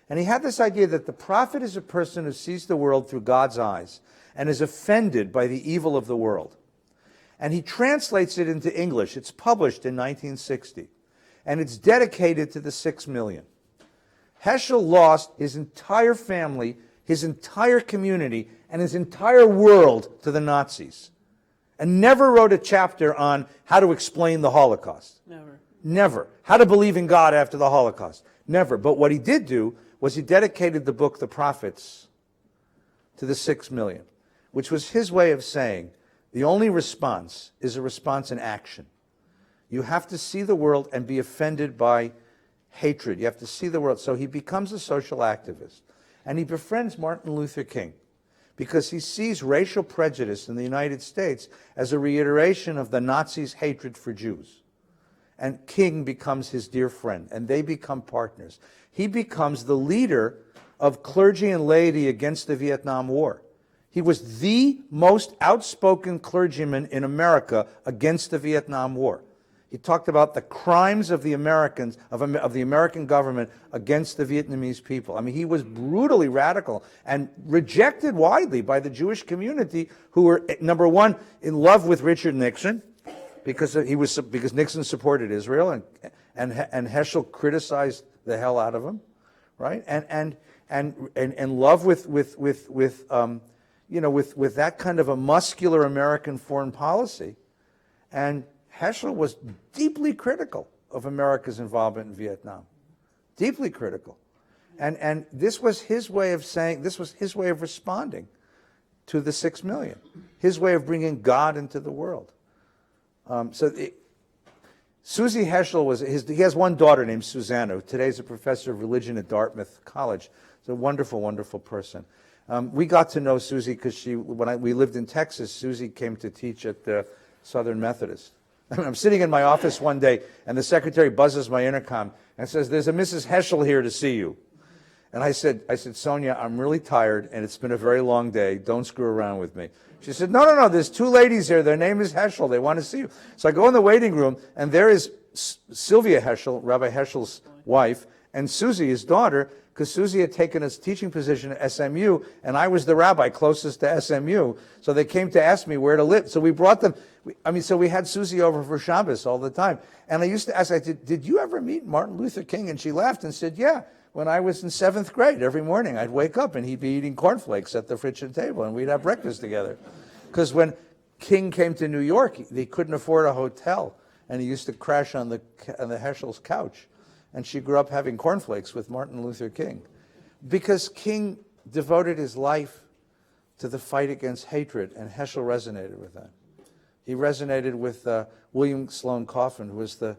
A: And he had this idea that the prophet is a person who sees the world through God's eyes and is offended by the evil of the world. And he translates it into English. It's published in 1960. And it's dedicated to the 6 million. Heschel lost his entire family, his entire community, and his entire world to the Nazis. And never wrote a chapter on how to explain the Holocaust. Never. How to believe in God after the Holocaust. Never. But what he did do was he dedicated the book, The Prophets, to the 6 million, which was his way of saying the only response is a response in action. You have to see the world and be offended by hatred. You have to see the world. So he becomes a social activist. And he befriends Martin Luther King because he sees racial prejudice in the United States as a reiteration of the Nazis' hatred for Jews. And King becomes his dear friend, and they become partners. He becomes the leader of clergy and laity against the Vietnam War. He was the most outspoken clergyman in America against the Vietnam War. He talked about the crimes of the Americans, of the American government against the Vietnamese people. I mean, he was brutally radical and rejected widely by the Jewish community, who were, number one, in love with Richard Nixon, because Nixon supported Israel, and Heschel criticized the hell out of him, right? And love with that kind of a muscular American foreign policy. And Heschel was deeply critical of America's involvement in Vietnam, deeply critical. And this was his way of saying, this was his way of responding to the 6 million, his way of bringing God into the world. Susie Heschel he has one daughter named Susanna, who today is a professor of religion at Dartmouth College. She's a wonderful, wonderful person. We got to know Susie because we lived in Texas. Susie came to teach at the Southern Methodist. I'm sitting in my office one day, and the secretary buzzes my intercom and says, "There's a Mrs. Heschel here to see you." And I said, "Sonia, I'm really tired, and it's been a very long day. Don't screw around with me." She said, No, there's 2 ladies here. Their name is Heschel. They want to see you. So I go in the waiting room, and there is Sylvia Heschel, Rabbi Heschel's wife, and Susie, his daughter, because Susie had taken a teaching position at SMU, and I was the rabbi closest to SMU. So they came to ask me where to live. So we brought them. So we had Susie over for Shabbos all the time. And I used to ask, did you ever meet Martin Luther King? And she laughed and said, yeah. When I was in 7th grade, every morning I'd wake up and he'd be eating cornflakes at the kitchen table, and we'd have breakfast together. Because when King came to New York, they couldn't afford a hotel, and he used to crash on the Heschel's couch. And she grew up having cornflakes with Martin Luther King. Because King devoted his life to the fight against hatred, and Heschel resonated with that. He resonated with William Sloane Coffin, who was the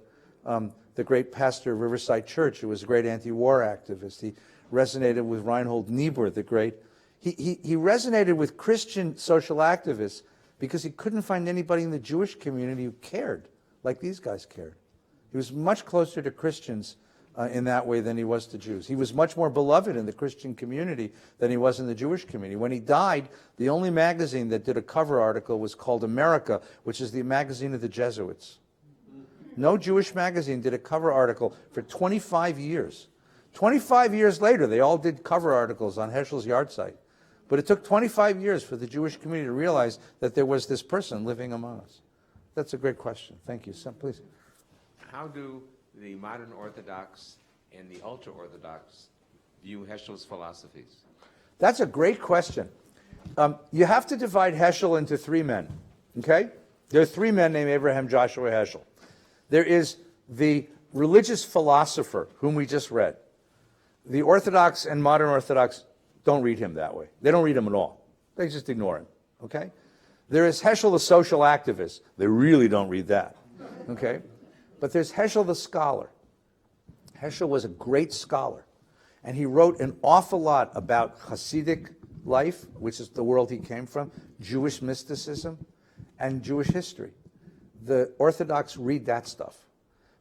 A: great pastor of Riverside Church, who was a great anti-war activist. He resonated with Reinhold Niebuhr, the great. He resonated with Christian social activists because he couldn't find anybody in the Jewish community who cared like these guys cared. He was much closer to Christians in that way than he was to Jews. He was much more beloved in the Christian community than he was in the Jewish community. When he died, the only magazine that did a cover article was called America, which is the magazine of the Jesuits. No Jewish magazine did a cover article for 25 years. 25 years later, they all did cover articles on Heschel's yahrzeit. But it took 25 years for the Jewish community to realize that there was this person living among us. That's a great question. Thank you. Please.
K: How do the modern Orthodox and the ultra-Orthodox view Heschel's philosophies?
A: That's a great question. You have to divide Heschel into 3 men, okay? There are 3 men named Abraham Joshua Heschel. There is the religious philosopher, whom we just read. The Orthodox and modern Orthodox don't read him that way. They don't read him at all. They just ignore him, okay? There is Heschel the social activist. They really don't read that, okay? But there's Heschel the scholar. Heschel was a great scholar, and he wrote an awful lot about Hasidic life, which is the world he came from, Jewish mysticism, and Jewish history. The Orthodox read that stuff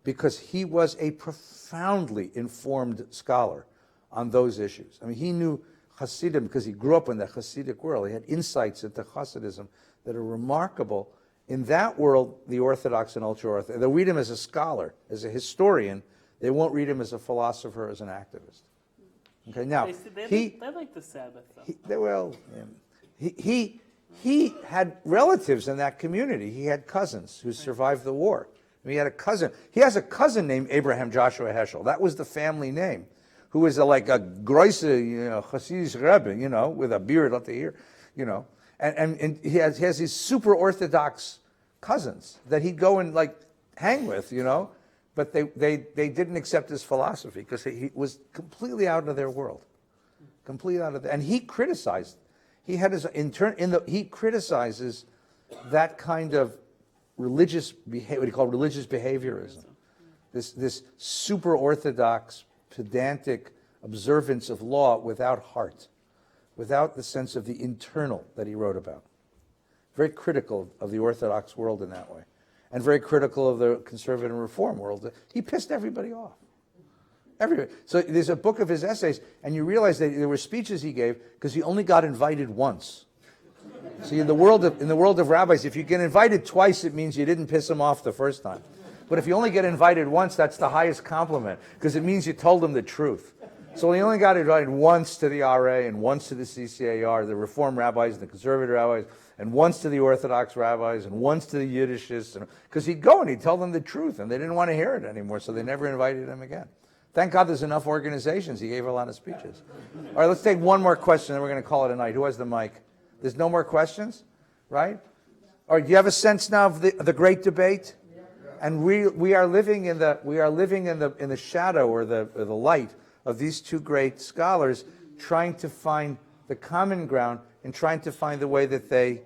A: because he was a profoundly informed scholar on those issues. I mean, he knew Hasidim because he grew up in the Hasidic world. He had insights into Hasidism that are remarkable. In that world, the Orthodox and ultra-Orthodox, they'll read him as a scholar, as a historian. They won't read him as a philosopher, as an activist. Okay, now,
B: they like the Sabbath, though.
A: He had relatives in that community. He had cousins who survived the war. I mean, he had a cousin. He has a cousin named Abraham Joshua Heschel. That was the family name, who was like a Groisse, Hasidic Rebbe, with a beard up to here, And he has these super Orthodox cousins that he'd go and like hang with, but they didn't accept his philosophy because he was completely out of their world, completely out of and he criticized. He had his he criticizes that kind of religious what he called religious behaviorism, this super Orthodox, pedantic observance of law without heart, without the sense of the internal that he wrote about. Very critical of the Orthodox world in that way, and very critical of the conservative and reform world. He pissed everybody off. Everybody. So there's a book of his essays, and you realize that there were speeches he gave because he only got invited once. See, in the world of rabbis, if you get invited twice, it means you didn't piss him off the first time. But if you only get invited once, that's the highest compliment because it means you told him the truth. So he only got invited once to the RA and once to the CCAR, the Reform rabbis and the conservative rabbis, and once to the Orthodox rabbis and once to the Yiddishists, because he'd go and he'd tell them the truth, and they didn't want to hear it anymore, so they never invited him again. Thank God there's enough organizations. He gave a lot of speeches. All right, let's take one more question, then we're going to call it a night. Who has the mic? There's no more questions, right? All right, do you have a sense now of the great debate? And we are living in the shadow or the light of these two great scholars, trying to find the common ground and trying to find the way that they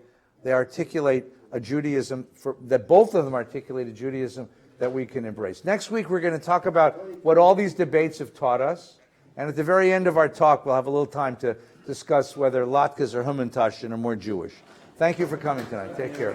A: articulate a Judaism that both of them articulate a Judaism that we can embrace. Next week we're going to talk about what all these debates have taught us, and at the very end of our talk we'll have a little time to discuss whether latkes or hamantash are more Jewish. Thank you for coming tonight. Take care.